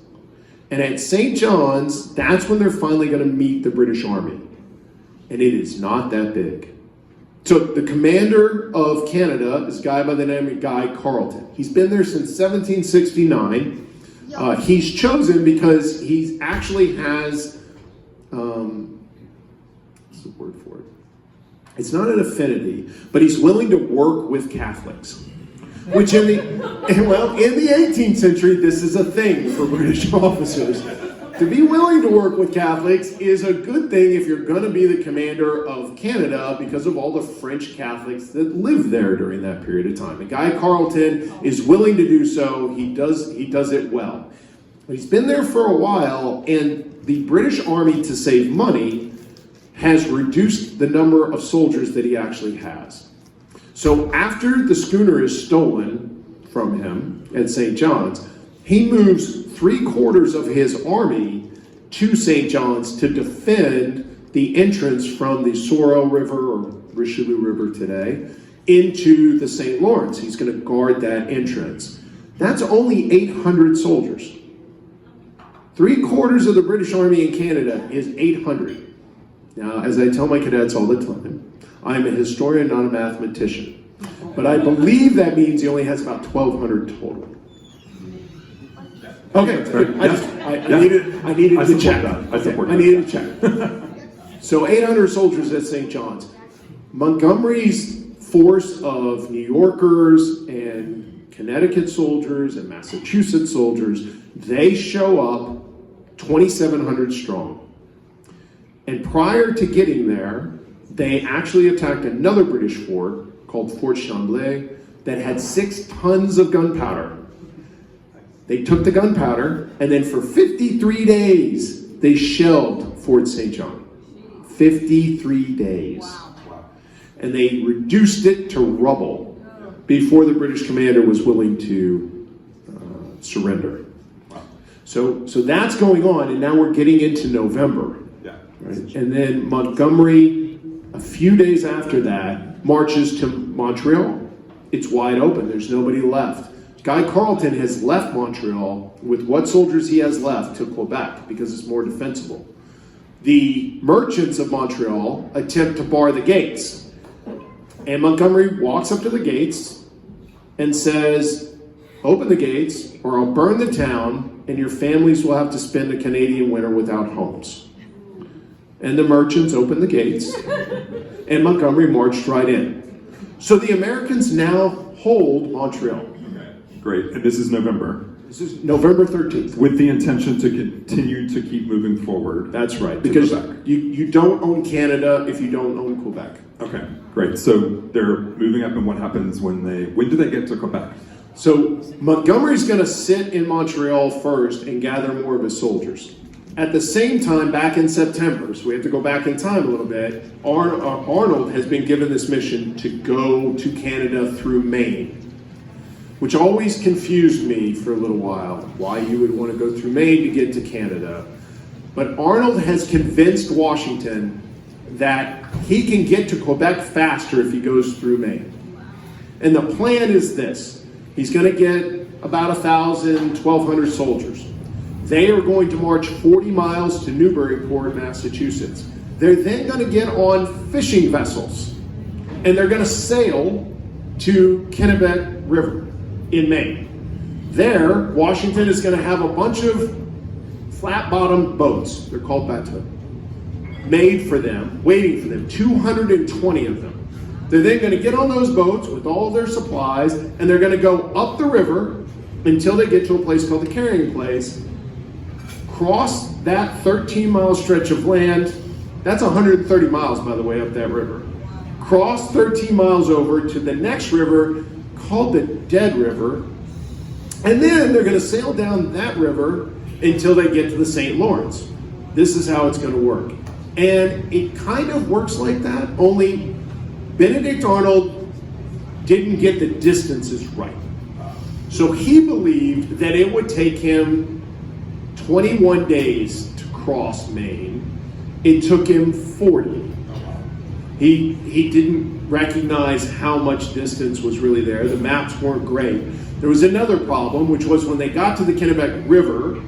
And at St. John's, that's when they're finally going to meet the British Army. And it is not that big. So the commander of Canada is a guy by the name of Guy Carleton. He's been there since 1769. He's chosen because he actually has, what's the word for it? It's not an affinity, but he's willing to work with Catholics. Which in the 18th century, this is a thing for British officers. To be willing to work with Catholics is a good thing if you're going to be the commander of Canada because of all the French Catholics that lived there during that period of time. And Guy Carleton is willing to do so. He does it well. But he's been there for a while, and the British Army, to save money, has reduced the number of soldiers that he actually has. So after the schooner is stolen from him at St. John's, he moves 3/4 of his army to St. John's to defend the entrance from the Sorrel River, or Richelieu River today, into the St. Lawrence. He's going to guard that entrance. That's only 800 soldiers. 3/4 of the British Army in Canada is 800. Now, as I tell my cadets all the time, I'm a historian, not a mathematician. But I believe that means he only has about 1,200 total. Okay, I needed to check. I needed to check. So 800 soldiers at St. John's. Montgomery's force of New Yorkers and Connecticut soldiers and Massachusetts soldiers, they show up 2,700 strong. And prior to getting there, they actually attacked another British fort called Fort Chamblay that had 6 tons of gunpowder. They took the gunpowder, and then for 53 days, they shelled Fort St. John. 53 days. Wow. And they reduced it to rubble before the British commander was willing to surrender. So that's going on, and now we're getting into November. Yeah. Right? And then Montgomery, a few days after that, marches to Montreal. It's wide open. There's nobody left. Guy Carleton has left Montreal with what soldiers he has left to Quebec because it's more defensible. The merchants of Montreal attempt to bar the gates. And Montgomery walks up to the gates and says, "Open the gates or I'll burn the town and your families will have to spend a Canadian winter without homes." And the merchants opened the gates and Montgomery marched right in. So the Americans now hold Montreal. Okay, great. And this is November. This is November 13th. With the intention to continue to keep moving forward. That's right, because you don't own Canada if you don't own Quebec. Okay, great. So they're moving up, and what happens when do they get to Quebec? So Montgomery's going to sit in Montreal first and gather more of his soldiers. At the same time, back in September, so we have to go back in time a little bit, Arnold has been given this mission to go to Canada through Maine, which always confused me for a little while, why you would want to go through Maine to get to Canada. But Arnold has convinced Washington that he can get to Quebec faster if he goes through Maine. And the plan is this. He's going to get about 1,000, 1,200 soldiers. They are going to march 40 miles to Newburyport, Massachusetts. They're then going to get on fishing vessels, and they're going to sail to Kennebec River in Maine. There, Washington is going to have a bunch of flat-bottomed boats, they're called bateaux, made for them, waiting for them, 220 of them. They're then going to get on those boats with all their supplies, and they're going to go up the river until they get to a place called the Carrying Place, cross that 13-mile stretch of land. That's 130 miles, by the way, up that river. Cross 13 miles over to the next river called the Dead River, and then they're going to sail down that river until they get to the St. Lawrence. This is how it's going to work. And it kind of works like that, only Benedict Arnold didn't get the distances right. So he believed that it would take him 21 days to cross Maine. It took him 40. He didn't recognize how much distance was really there. The maps weren't great. There was another problem, which was when they got to the Kennebec River,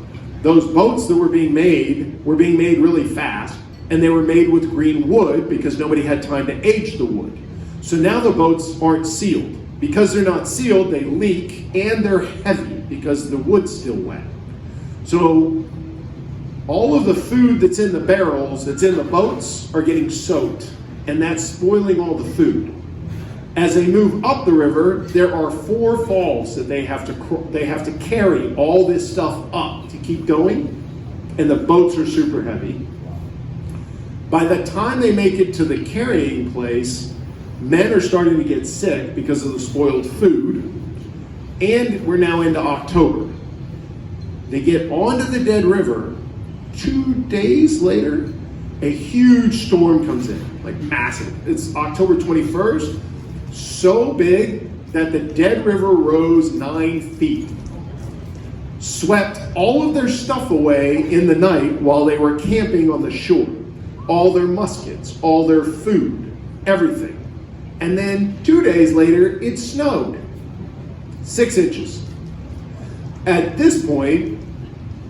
those boats that were being made really fast, and they were made with green wood because nobody had time to age the wood. So now the boats aren't sealed. Because they're not sealed, they leak, and they're heavy because the wood's still wet. So all of the food that's in the barrels, that's in the boats, are getting soaked, and that's spoiling all the food. As they move up the river, there are 4 falls that they have to carry all this stuff up to keep going, and the boats are super heavy. By the time they make it to the Carrying Place, men are starting to get sick because of the spoiled food, and we're now into October. They get onto the Dead River. 2 days later, a huge storm comes in, like massive. It's October 21st, so big that the Dead River rose 9 feet. Swept all of their stuff away in the night while they were camping on the shore. All their muskets, all their food, everything. And then 2 days later, it snowed. 6 inches. At this point,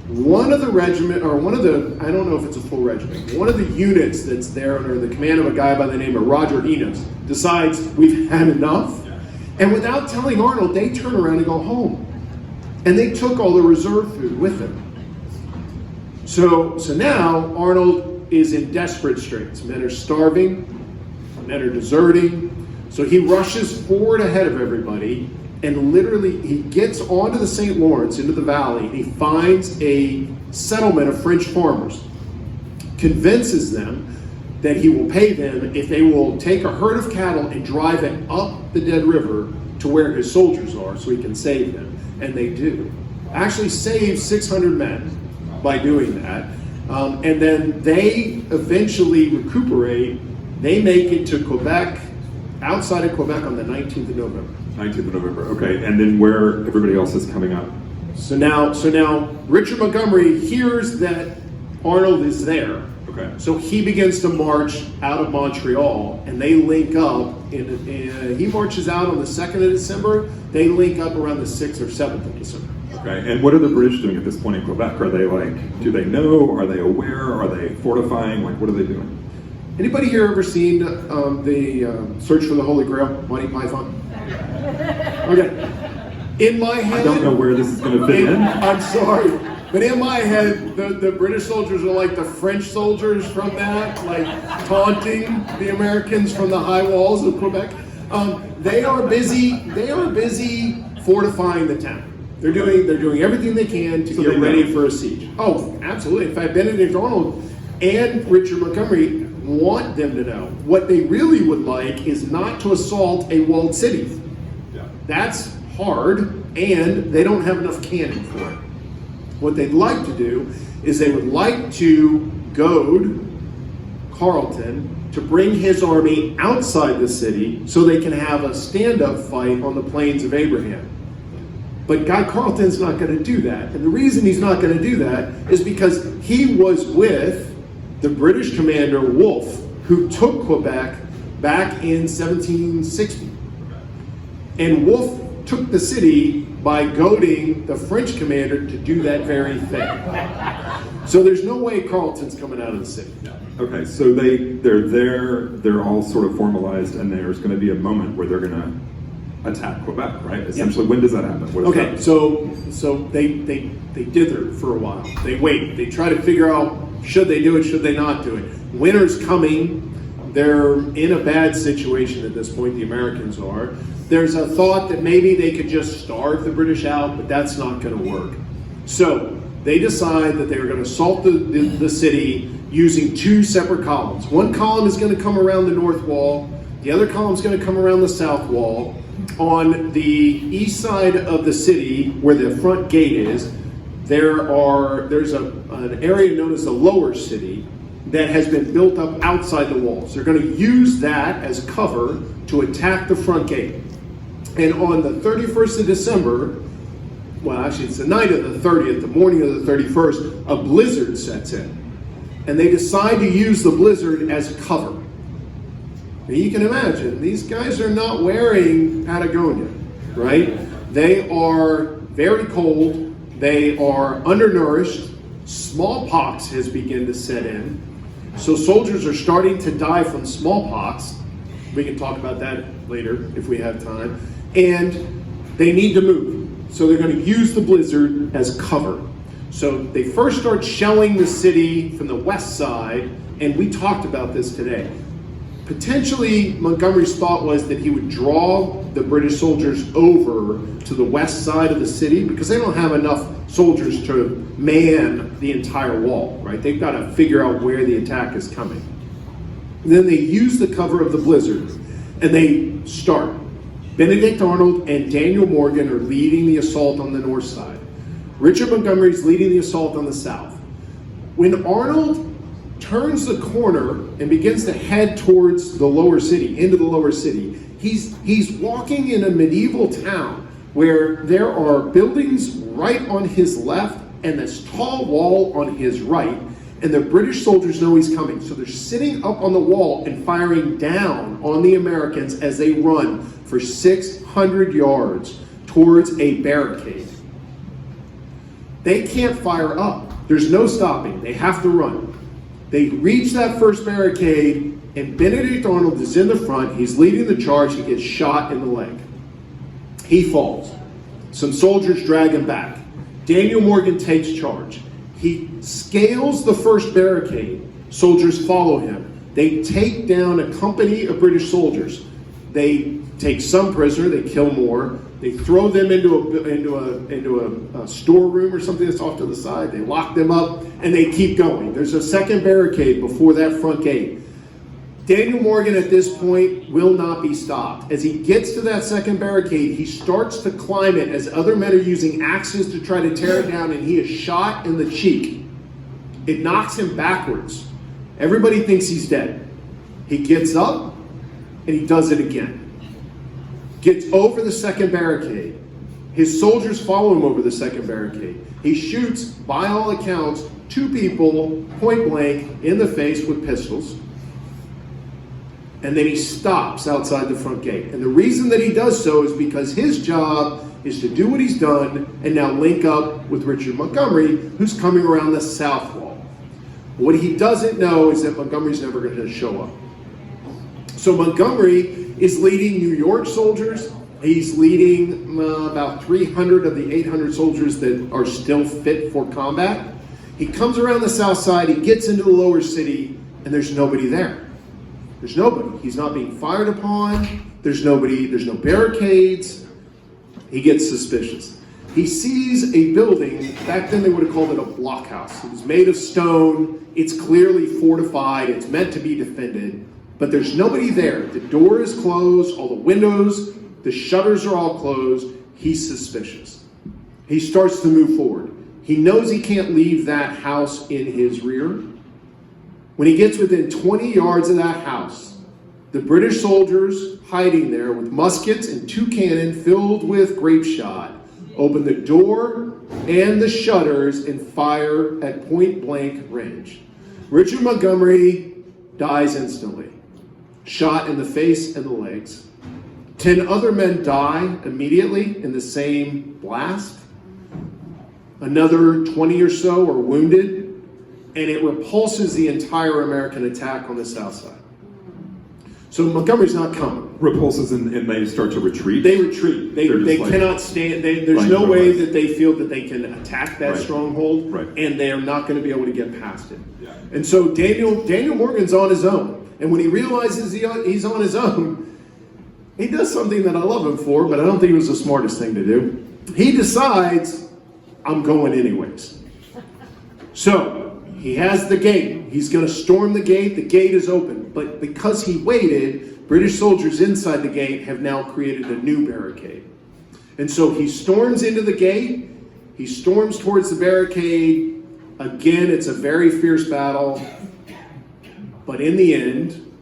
one of the, I don't know if it's a full regiment, one of the units that's there under the command of a guy by the name of Roger Enos decides we've had enough. And without telling Arnold, they turn around and go home. And they took all the reserve food with them. So now Arnold is in desperate straits. Men are starving, men are deserting. So he rushes forward ahead of everybody, and literally he gets onto the St. Lawrence, into the valley, and he finds a settlement of French farmers, convinces them that he will pay them if they will take a herd of cattle and drive it up the Dead River to where his soldiers are so he can save them. And they do. Actually save 600 men by doing that. And then they eventually recuperate. They make it to Quebec, outside of Quebec on the 19th of November. 19th of November, okay. And then where everybody else is coming up? So now Richard Montgomery hears that Arnold is there. Okay. So he begins to march out of Montreal, and they link up. He marches out on the 2nd of December. They link up around the 6th or 7th of December. Okay, and what are the British doing at this point in Quebec? Are they do they know? Are they aware? Are they fortifying? What are they doing? Anybody here ever seen the Search for the Holy Grail, Monty Python? Okay. In my head, I don't know where this is going to fit in. I'm sorry, but in my head, the British soldiers are like the French soldiers from that, like taunting the Americans from the high walls of Quebec. They are busy fortifying the town. They're doing everything they can to get ready for a siege. Oh, absolutely. In fact, Benedict Arnold and Richard Montgomery want them to know. What they really would like is not to assault a walled city. Yeah. That's hard, and they don't have enough cannon for it. What they'd like to do is they would like to goad Carleton to bring his army outside the city so they can have a stand-up fight on the Plains of Abraham. But Guy Carleton's not going to do that. And the reason he's not going to do that is because he was with the British commander Wolfe, who took Quebec back in 1760. And Wolfe took the city by goading the French commander to do that very thing. So there's no way Carleton's coming out of the city. Okay, so they're there, they're all sort of formalized, and there's going to be a moment where they're going to attack Quebec, right? Essentially, when does that happen? What Okay, that? so they dither for a while. They wait. They try to figure out, should they do it, should they not do it. Winter's coming. They're in a bad situation at this point, the Americans are. There's a thought that maybe they could just starve the British out, but that's not going to work. So they decide that they're going to assault the city using two separate columns. One column is going to come around the north wall. The other column is going to come around the south wall. On the east side of the city, where the front gate is, there's an area known as the lower city that has been built up outside the walls. They're going to use that as cover to attack the front gate. And on the 31st of December, well, actually it's the night of the 30th, the morning of the 31st, a blizzard sets in. And they decide to use the blizzard as cover. And you can imagine, these guys are not wearing Patagonia, right? They are very cold. They are undernourished. Smallpox has begun to set in. So soldiers are starting to die from smallpox. We can talk about that later if we have time. And they need to move. So they're going to use the blizzard as cover. So they first start shelling the city from the west side, and we talked about this today. Potentially, Montgomery's thought was that he would draw the British soldiers over to the west side of the city because they don't have enough soldiers to man the entire wall, right? They've got to figure out where the attack is coming. And then they use the cover of the blizzard, and they start. Benedict Arnold and Daniel Morgan are leading the assault on the north side. Richard Montgomery is leading the assault on the south. When Arnold turns the corner and begins to head towards the lower city, into the lower city, he's walking in a medieval town where there are buildings right on his left and this tall wall on his right, and the British soldiers know he's coming. So they're sitting up on the wall and firing down on the Americans as they run for 600 yards towards a barricade. They can't fire up. There's no stopping. They have to run. They reach that first barricade, and Benedict Arnold is in the front. He's leading the charge. He gets shot in the leg. He falls. Some soldiers drag him back. Daniel Morgan takes charge. He scales the first barricade. Soldiers follow him. They take down a company of British soldiers. They take some prisoner. They kill more. They throw them into a storeroom or something that's off to the side. They lock them up, and they keep going. There's a second barricade before that front gate. Daniel Morgan at this point will not be stopped. As he gets to that second barricade, he starts to climb it as other men are using axes to try to tear it down, and he is shot in the cheek. It knocks him backwards. Everybody thinks he's dead. He gets up, and he does it again. Gets over the second barricade. His soldiers follow him over the second barricade. He shoots, by all accounts, 2 people point blank in the face with pistols. And then he stops outside the front gate. And the reason that he does so is because his job is to do what he's done and now link up with Richard Montgomery, who's coming around the south wall. What he doesn't know is that Montgomery's never going to show up. So Montgomery is leading New York soldiers. He's leading about 300 of the 800 soldiers that are still fit for combat. He comes around the south side, he gets into the lower city, and there's nobody there. There's nobody. He's not being fired upon. There's nobody. There's no barricades. He gets suspicious. He sees a building. Back then they would have called it a blockhouse. It was made of stone. It's clearly fortified. It's meant to be defended. But there's nobody there. The door is closed. All the windows, the shutters are all closed. He's suspicious. He starts to move forward. He knows he can't leave that house in his rear. When he gets within 20 yards of that house, the British soldiers hiding there with muskets and 2 cannon filled with grape shot open the door and the shutters and fire at point blank range. Richard Montgomery dies instantly, shot in the face and the legs. 10 other men die immediately in the same blast. Another 20 or so are wounded. And it repulses the entire American attack on the south side. So Montgomery's not coming. Repulses and they start to retreat? They retreat. They cannot stand. There's no way that they feel that they can attack that stronghold, and they are not going to be able to get past it. Yeah. And so Daniel Morgan's on his own. And when he realizes he's on his own, he does something that I love him for, but I don't think it was the smartest thing to do. He decides, I'm going anyways. So he has the gate. He's going to storm the gate. The gate is open. But because he waited, British soldiers inside the gate have now created a new barricade. And so he storms into the gate. He storms towards the barricade. Again, it's a very fierce battle. But in the end,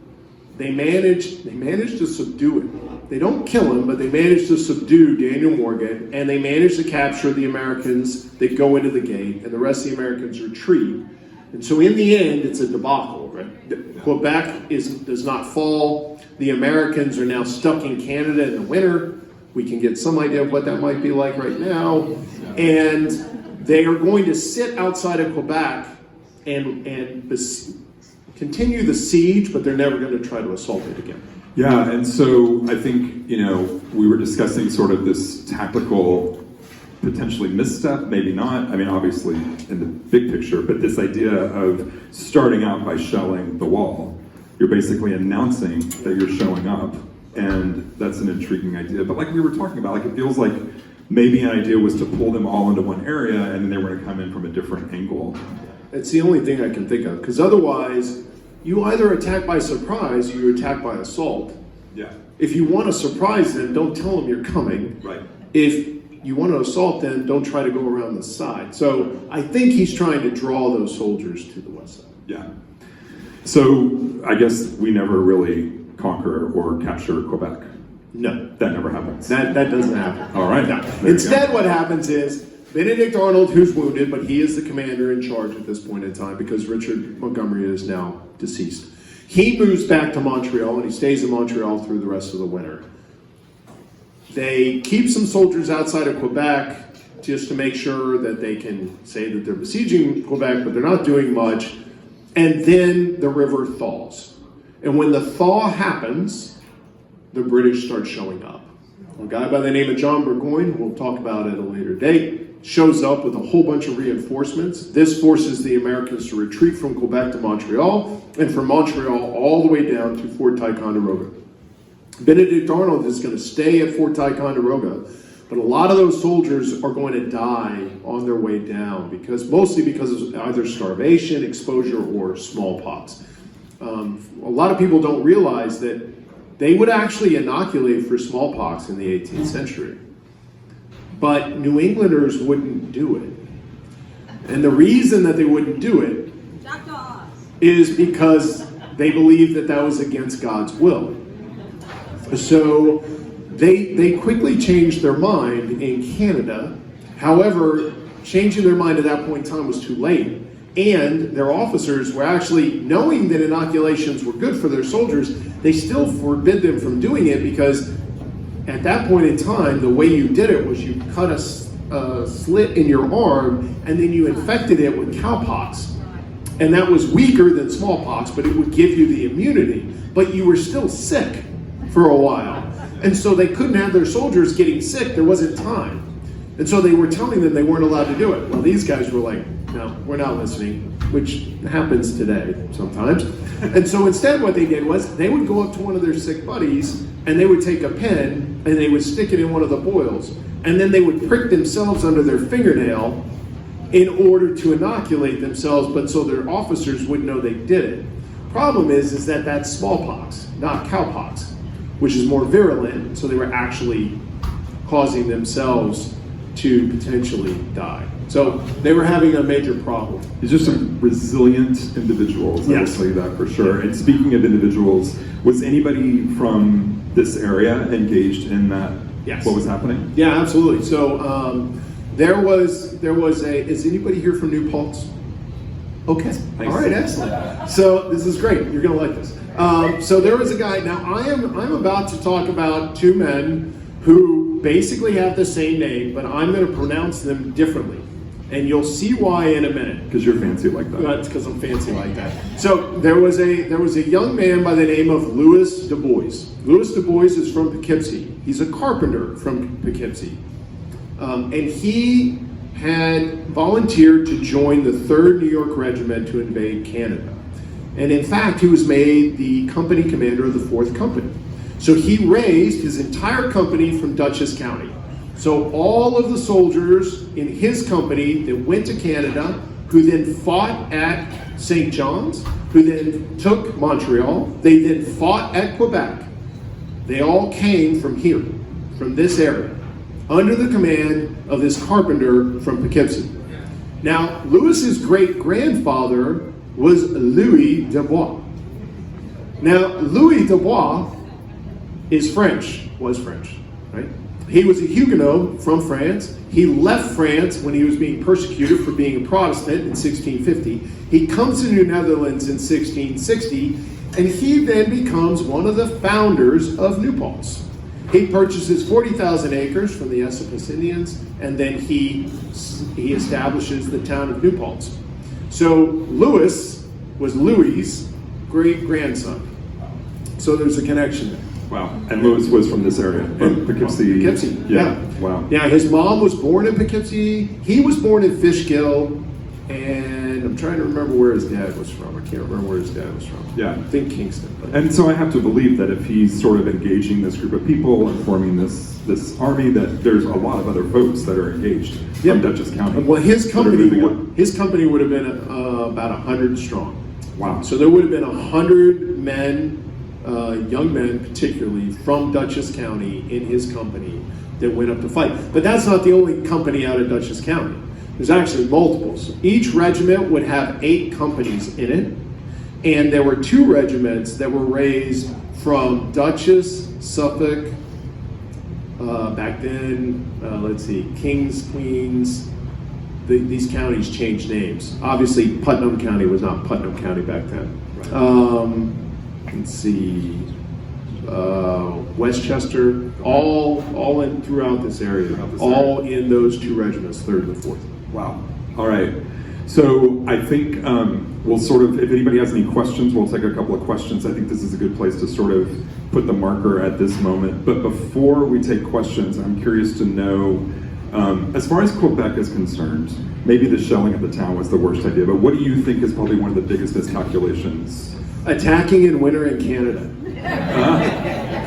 they manage to subdue it. They don't kill him, but they manage to subdue Daniel Morgan, and they manage to capture the Americans that go into the gate, and the rest of the Americans retreat. And so in the end, it's a debacle. Right? Quebec does not fall. The Americans are now stuck in Canada in the winter. We can get some idea of what that might be like right now. And they are going to sit outside of Quebec and continue the siege, but they're never going to try to assault it again. Yeah, and so I think, we were discussing sort of this tactical, potentially misstep, maybe not. I mean, obviously in the big picture, but this idea of starting out by shelling the wall. You're basically announcing that you're showing up, and that's an intriguing idea. But like we were talking about, it feels like maybe an idea was to pull them all into one area, and then they were going to come in from a different angle. It's the only thing I can think of, because otherwise, you either attack by surprise or you attack by assault. Yeah. If you want to surprise them, don't tell them you're coming. Right. If you want to assault them, don't try to go around the side. So I think he's trying to draw those soldiers to the west side. Yeah. So I guess we never really conquer or capture Quebec. No. That never happens. That doesn't happen. All right. No. Instead, what happens is Benedict Arnold, who's wounded, but he is the commander in charge at this point in time because Richard Montgomery is now deceased. He moves back to Montreal, and he stays in Montreal through the rest of the winter. They keep some soldiers outside of Quebec just to make sure that they can say that they're besieging Quebec, but they're not doing much. And then the river thaws. And when the thaw happens, the British start showing up. A guy by the name of John Burgoyne, we'll talk about at a later date, shows up with a whole bunch of reinforcements. This forces the Americans to retreat from Quebec to Montreal, and from Montreal all the way down to Fort Ticonderoga. Benedict Arnold is going to stay at Fort Ticonderoga, but a lot of those soldiers are going to die on their way down, mostly because of either starvation, exposure, or smallpox. A lot of people don't realize that they would actually inoculate for smallpox in the 18th century. But New Englanders wouldn't do it. And the reason that they wouldn't do it is because they believed that that was against God's will. So They quickly changed their mind in Canada. However, changing their mind at that point in time was too late. And their officers were actually, knowing that inoculations were good for their soldiers, they still forbid them from doing it, because at that point in time, the way you did it was you cut a slit in your arm and then you infected it with cowpox. And that was weaker than smallpox, but it would give you the immunity. But you were still sick for a while. And so they couldn't have their soldiers getting sick. There wasn't time. And so they were telling them they weren't allowed to do it. Well, these guys were like, no, we're not listening, which happens today sometimes. And so instead what they did was they would go up to one of their sick buddies and they would take a pen and they would stick it in one of the boils. And then they would prick themselves under their fingernail in order to inoculate themselves, but so their officers would know they did it. Problem is that that's smallpox, not cowpox, which is more virulent, so they were actually causing themselves to potentially die. So they were having a major problem. These are some resilient individuals, I will tell you that for sure. And speaking of individuals, was anybody from this area engaged in that? Yes. What was happening? Yeah, absolutely. So there was a, is anybody here from New Paltz? Okay. All right, excellent. So this is great. You're going to like this. So there was a guy. Now I'm about to talk about two men who basically have the same name, but I'm going to pronounce them differently, and you'll see why in a minute. Because you're fancy like that. That's because I'm fancy like that. So there was a young man by the name of Louis Du Bois. Louis Du Bois is from Poughkeepsie. He's a carpenter from Poughkeepsie, and he had volunteered to join the 3rd New York Regiment to invade Canada. And in fact, he was made the company commander of the 4th Company. So he raised his entire company from Dutchess County. So all of the soldiers in his company that went to Canada, who then fought at St. John's, who then took Montreal, they then fought at Quebec. They all came from here, from this area, under the command of this carpenter from Poughkeepsie. Now, Louis's great-grandfather was Louis Dubois. Now, Louis Dubois is French, was French, right? He was a Huguenot from France. He left France when he was being persecuted for being a Protestant in 1650. He comes to New Netherlands in 1660, and he then becomes one of the founders of New Paltz. He purchases 40,000 acres from the Esopus Indians, and then he establishes the town of New Paltz. So Louis was Louis' great-grandson. So there's a connection there. Wow. And Louis was from this area, from Poughkeepsie. Poughkeepsie, yeah. Wow. Yeah, his mom was born in Poughkeepsie. He was born in Fishkill, and I'm trying to remember where his dad was from. I can't remember where his dad was from. Yeah. I think Kingston. But. And so I have to believe that if he's sort of engaging this group of people and forming this army, that there's a lot of other folks that are engaged from Dutchess County. Well, his company would have been about 100 strong. Wow. So there would have been 100 men, young men particularly, from Dutchess County in his company that went up to fight. But that's not the only company out of Dutchess County. There's actually multiples. Each regiment would have 8 companies in it, and there were 2 regiments that were raised from Dutchess, Suffolk, back then, let's see, Kings, Queens. These counties changed names. Obviously, Putnam County was not Putnam County back then. Right. Let's see, Westchester, all in throughout this area, all in those 2 regiments, 3rd and 4th. Wow. All right. So I think we'll sort of, if anybody has any questions, we'll take a couple of questions. I think this is a good place to sort of put the marker at this moment. But before we take questions, I'm curious to know, as far as Quebec is concerned, maybe the shelling of the town was the worst idea, but what do you think is probably one of the biggest miscalculations? Attacking in winter in Canada.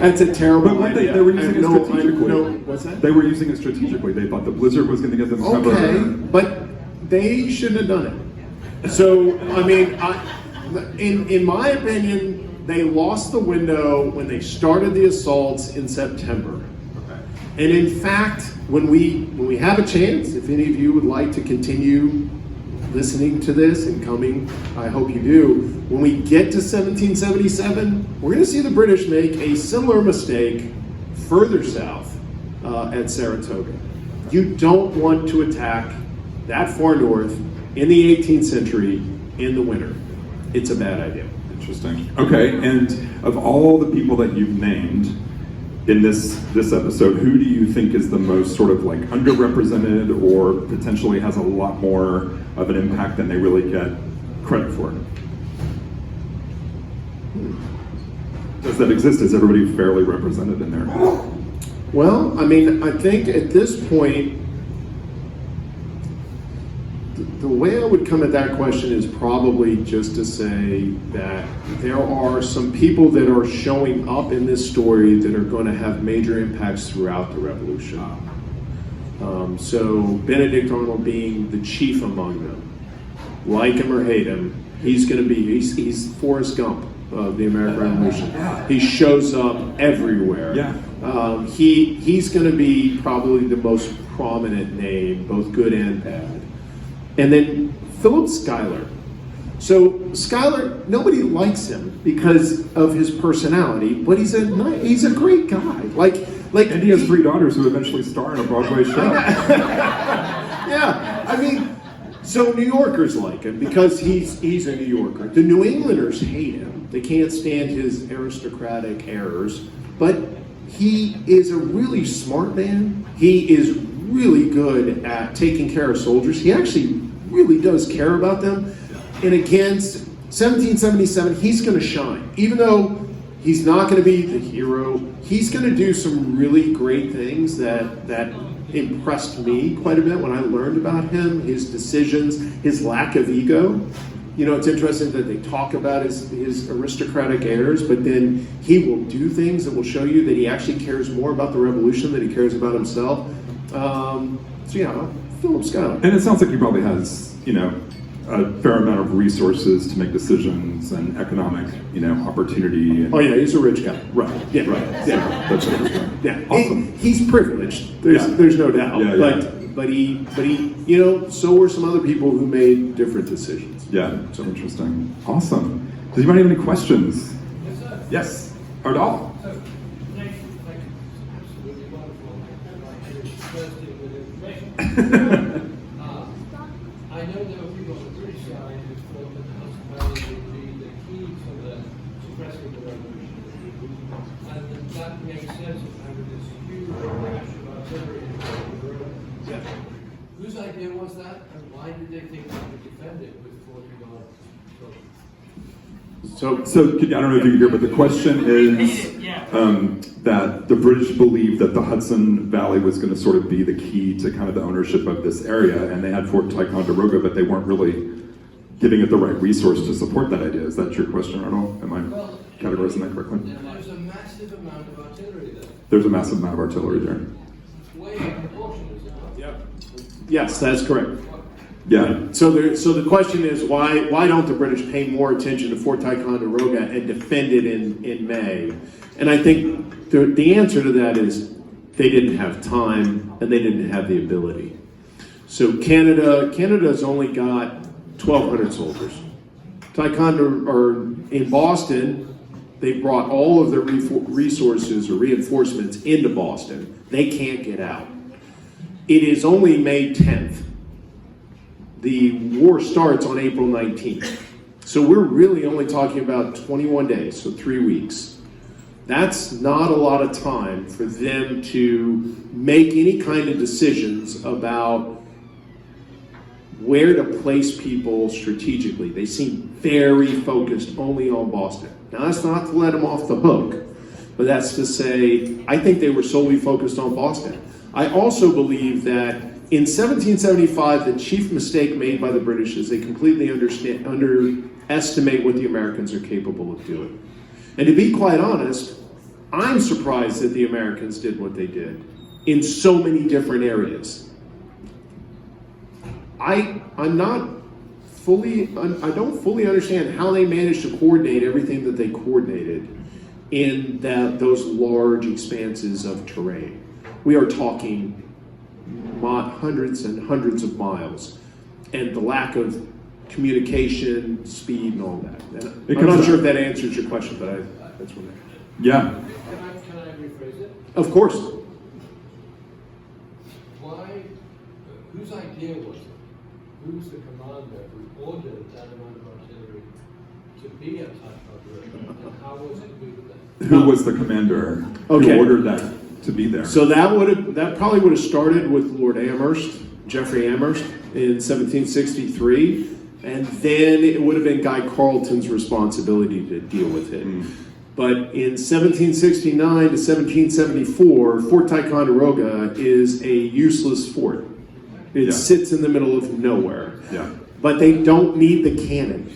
That's a terrible idea. They were using it strategically. What's that? They were using it strategically. They thought the blizzard was going to get them covered. Okay, but they shouldn't have done it. So, I mean, in my opinion, they lost the window when they started the assaults in September. Okay. And in fact, when we have a chance, if any of you would like to continue listening to this and coming, I hope you do, when we get to 1777, we're going to see the British make a similar mistake further south at Saratoga. You don't want to attack that far north in the 18th century in the winter. It's a bad idea. Interesting. Okay, and of all the people that you've named in this episode, who do you think is the most sort of like underrepresented or potentially has a lot more of an impact than they really get credit for? Does that exist? Is everybody fairly represented in there? Well, I mean, I think at this point, the way I would come at that question is probably just to say that there are some people that are showing up in this story that are going to have major impacts throughout the revolution. So Benedict Arnold being the chief among them, like him or hate him, he's Forrest Gump of the American Revolution. He shows up everywhere. Yeah. He's going to be probably the most prominent name, both good and bad. And then Philip Schuyler. So Schuyler, nobody likes him because of his personality, but he's a great guy. And he has 3 daughters who eventually star in a Broadway show. Yeah, I mean, so New Yorkers like him because he's a New Yorker. The New Englanders hate him. They can't stand his aristocratic errors, but he is a really smart man. He is really good at taking care of soldiers. He actually really does care about them. And against 1777, he's going to shine. Even though he's not going to be the hero, he's going to do some really great things that impressed me quite a bit when I learned about him, his decisions, his lack of ego. You know, it's interesting that they talk about his aristocratic airs, but then he will do things that will show you that he actually cares more about the revolution than he cares about himself. So yeah, Philip Schuyler. And it sounds like he probably has, a fair amount of resources to make decisions and economic, opportunity. And... Oh yeah, he's a rich guy. Right. Yeah. Right. Yeah. That's interesting. Yeah. Awesome. He's privileged. There's no doubt. Yeah. But he, so were some other people who made different decisions. Yeah. So interesting. Awesome. Does anybody have any questions? Yes, sir. Yes. Ardal. So, thank you. Absolutely wonderful. Bursting with information. I know there were people on the British side who thought that the Hudson Valley would be the key to the suppressing the revolution. And that makes sense of having this huge rash of artillery in the road. Yeah. Whose idea was that, and why did they think they could defend it with 40 guns? So I don't know if you can hear, but the question is that the British believed that the Hudson Valley was going to sort of be the key to kind of the ownership of this area, and they had Fort Ticonderoga, but they weren't really giving it the right resource to support that idea. Is that your question, Arnold? Am I categorizing that correctly? There's a massive amount of artillery there. There's a massive amount of artillery there. Way in proportion, is it not? Yeah. Yes, that's correct. Yeah. So the question is why don't the British pay more attention to Fort Ticonderoga and defend it in May? And I think the answer to that is they didn't have time and they didn't have the ability. So Canada's only got 1,200 soldiers. In Boston, they brought all of their resources or reinforcements into Boston. They can't get out. It is only May 10th. The war starts on April 19th. So we're really only talking about 21 days, so 3 weeks. That's not a lot of time for them to make any kind of decisions about where to place people strategically. They seem very focused only on Boston. Now, that's not to let them off the hook, but that's to say, I think they were solely focused on Boston. I also believe that in 1775, the chief mistake made by the British is they completely underestimate what the Americans are capable of doing. And to be quite honest, I'm surprised that the Americans did what they did in so many different areas. I don't fully understand how they managed to coordinate everything that they coordinated in those large expanses of terrain. We are talking hundreds and hundreds of miles, and the lack of communication, speed, and all that. And I'm not sure if that answers your question, but that's what I... Yeah. Can I rephrase it? Of course. Why, whose idea was it? Who was the commander who ordered that amount of artillery to be at Hudson, and how was it moved there? Who was the commander Okay. who ordered that to be there? So that probably would have started with Lord Amherst, Geoffrey Amherst, in 1763, and then it would have been Guy Carleton's responsibility to deal with it. But in 1769 to 1774, Fort Ticonderoga is a useless fort. It Yeah. sits in the middle of nowhere. Yeah, But they don't need the cannon.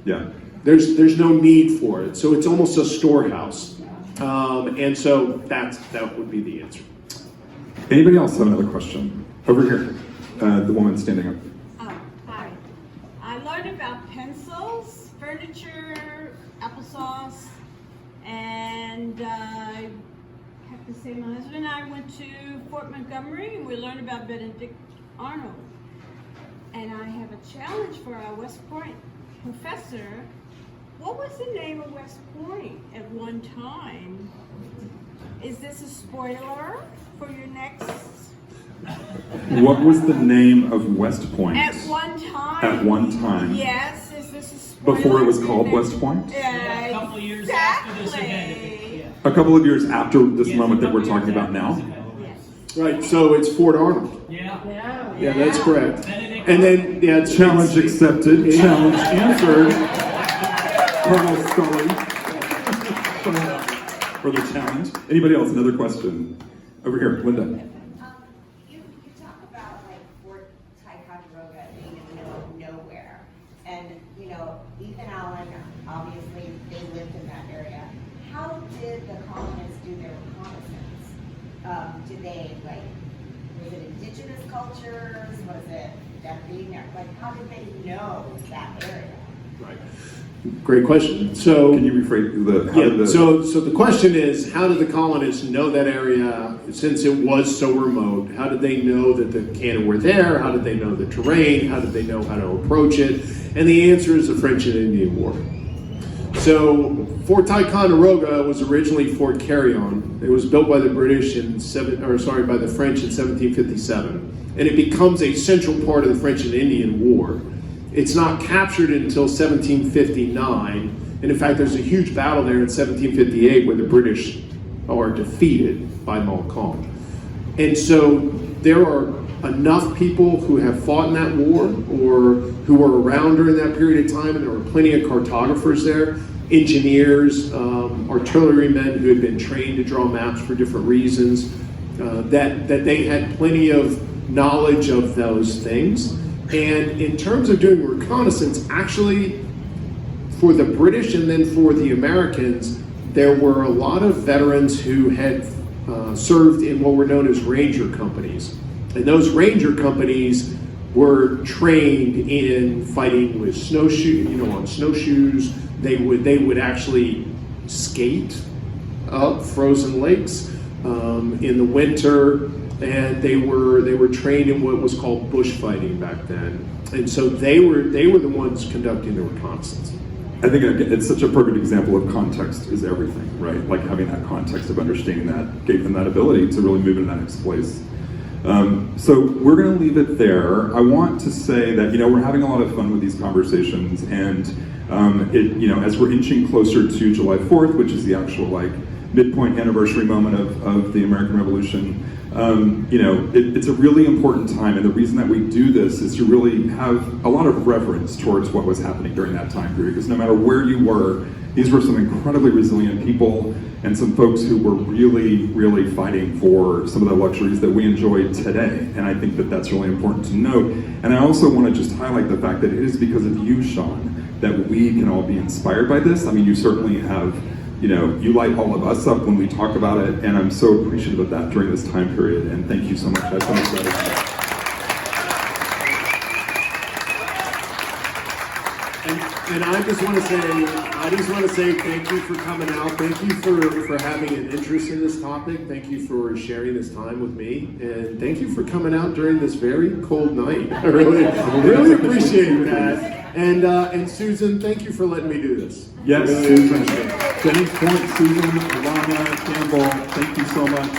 yeah. There's no need for it. So it's almost a storehouse. And so that would be the answer. Anybody else have another question? Over here, the woman standing up. Hi. I learned about pencils, furniture, applesauce, and I have to say my husband and I went to Fort Montgomery and we learned about Benedict Arnold. And I have a challenge for our West Point professor. What was the name of West Point at one time? Is this a spoiler for your next? What was the name of West Point? At one time. At one time. Yes, is this a spoiler? Before it was for called your West next- Point? Yeah, A couple of years after this event. exactly. A couple of years after this Yes, moment a that we're couple talking years about after now? this event. Yes. Right, so it's Fort Arnold. Yeah. Yeah, that's correct. Benedict And then, yeah, it's Challenge accepted, challenge answered. Colonel Sculley for the challenge. Anybody else? Another question? Over here, Linda. You talk about like Fort Ticonderoga being in the middle of nowhere, and Ethan Allen, obviously they lived in that area. How did the colonists do their reconnaissance? Did they was it indigenous cultures? Was it them being there? How did they know that area? Right. Great question. So, Can you rephrase the? how did the- so the question is, how did the colonists know that area since it was so remote? How did they know that the cannon were there? How did they know the terrain? How did they know how to approach it? And the answer is the French and Indian War. So Fort Ticonderoga was originally Fort Carillon. It was built by the British by the French in 1757, and it becomes a central part of the French and Indian War. It's not captured until 1759, and in fact, there's a huge battle there in 1758 where the British are defeated by Montcalm. And so there are enough people who have fought in that war or who were around during that period of time, and there were plenty of cartographers there, engineers, artillerymen who had been trained to draw maps for different reasons, that they had plenty of knowledge of those things. And in terms of doing reconnaissance, actually, for the British and then for the Americans, there were a lot of veterans who had served in what were known as ranger companies. And those ranger companies were trained in fighting with on snowshoes. They would actually skate up frozen lakes in the winter, and they were trained in what was called bushfighting back then. And so they were the ones conducting the reconnaissance. I think it's such a perfect example of context is everything, right? Like having that context of understanding that gave them that ability to really move into that next place. So we're going to leave it there. I want to say that we're having a lot of fun with these conversations, and as we're inching closer to July 4th, which is the actual midpoint anniversary moment of the American Revolution, it's a really important time, and the reason that we do this is to really have a lot of reverence towards what was happening during that time period, because no matter where you were, these were some incredibly resilient people and some folks who were really, really fighting for some of the luxuries that we enjoy today, and I think that that's really important to note. And I also want to just highlight the fact that it is because of you, Sean, that we can all be inspired by this. I mean, you certainly have you light all of us up when we talk about it, and I'm so appreciative of that during this time period, and thank you so much. I have so much gratitude. And I just want to say thank you for coming out. Thank you for having an interest in this topic. Thank you for sharing this time with me, and thank you for coming out during this very cold night. I really appreciate that. And Susan, thank you for letting me do this. Yes, Really Susan. appreciate it. Jenny Point, Susan, Alana, Campbell, thank you so much.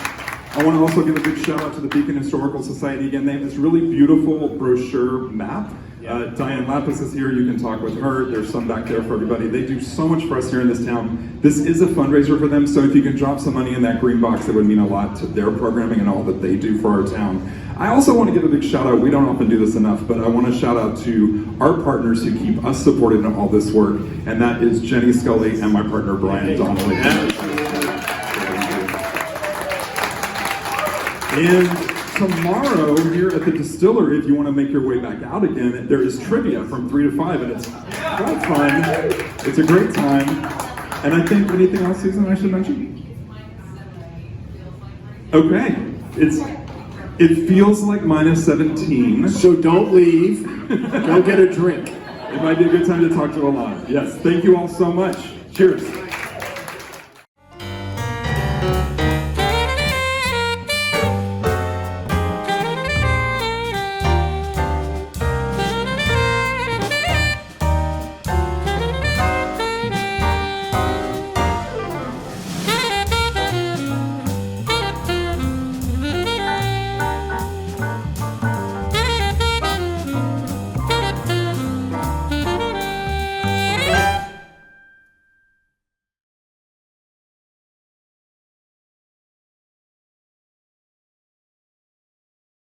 I want to also give a big shout out to the Beacon Historical Society. Again, they have this really beautiful brochure map. Diane Lapis is here, you can talk with her. There's some back there for everybody. They do so much for us here in this town. This is a fundraiser for them, so if you can drop some money in that green box, it would mean a lot to their programming and all that they do for our town. I also want to give a big shout out, we don't often do this enough, but I want to shout out to our partners who keep us supported in all this work, and that is Jenny Sculley and my partner Brian Donnelly. And tomorrow here at the Distillery, if you want to make your way back out again, there is trivia from 3 to 5, and it's quite fun. It's a great time. And I think, anything else, Susan, I should mention? Okay. It feels like -17. So don't leave. Go get a drink. It might be a good time to talk to Alana. Yes, thank you all so much. Cheers.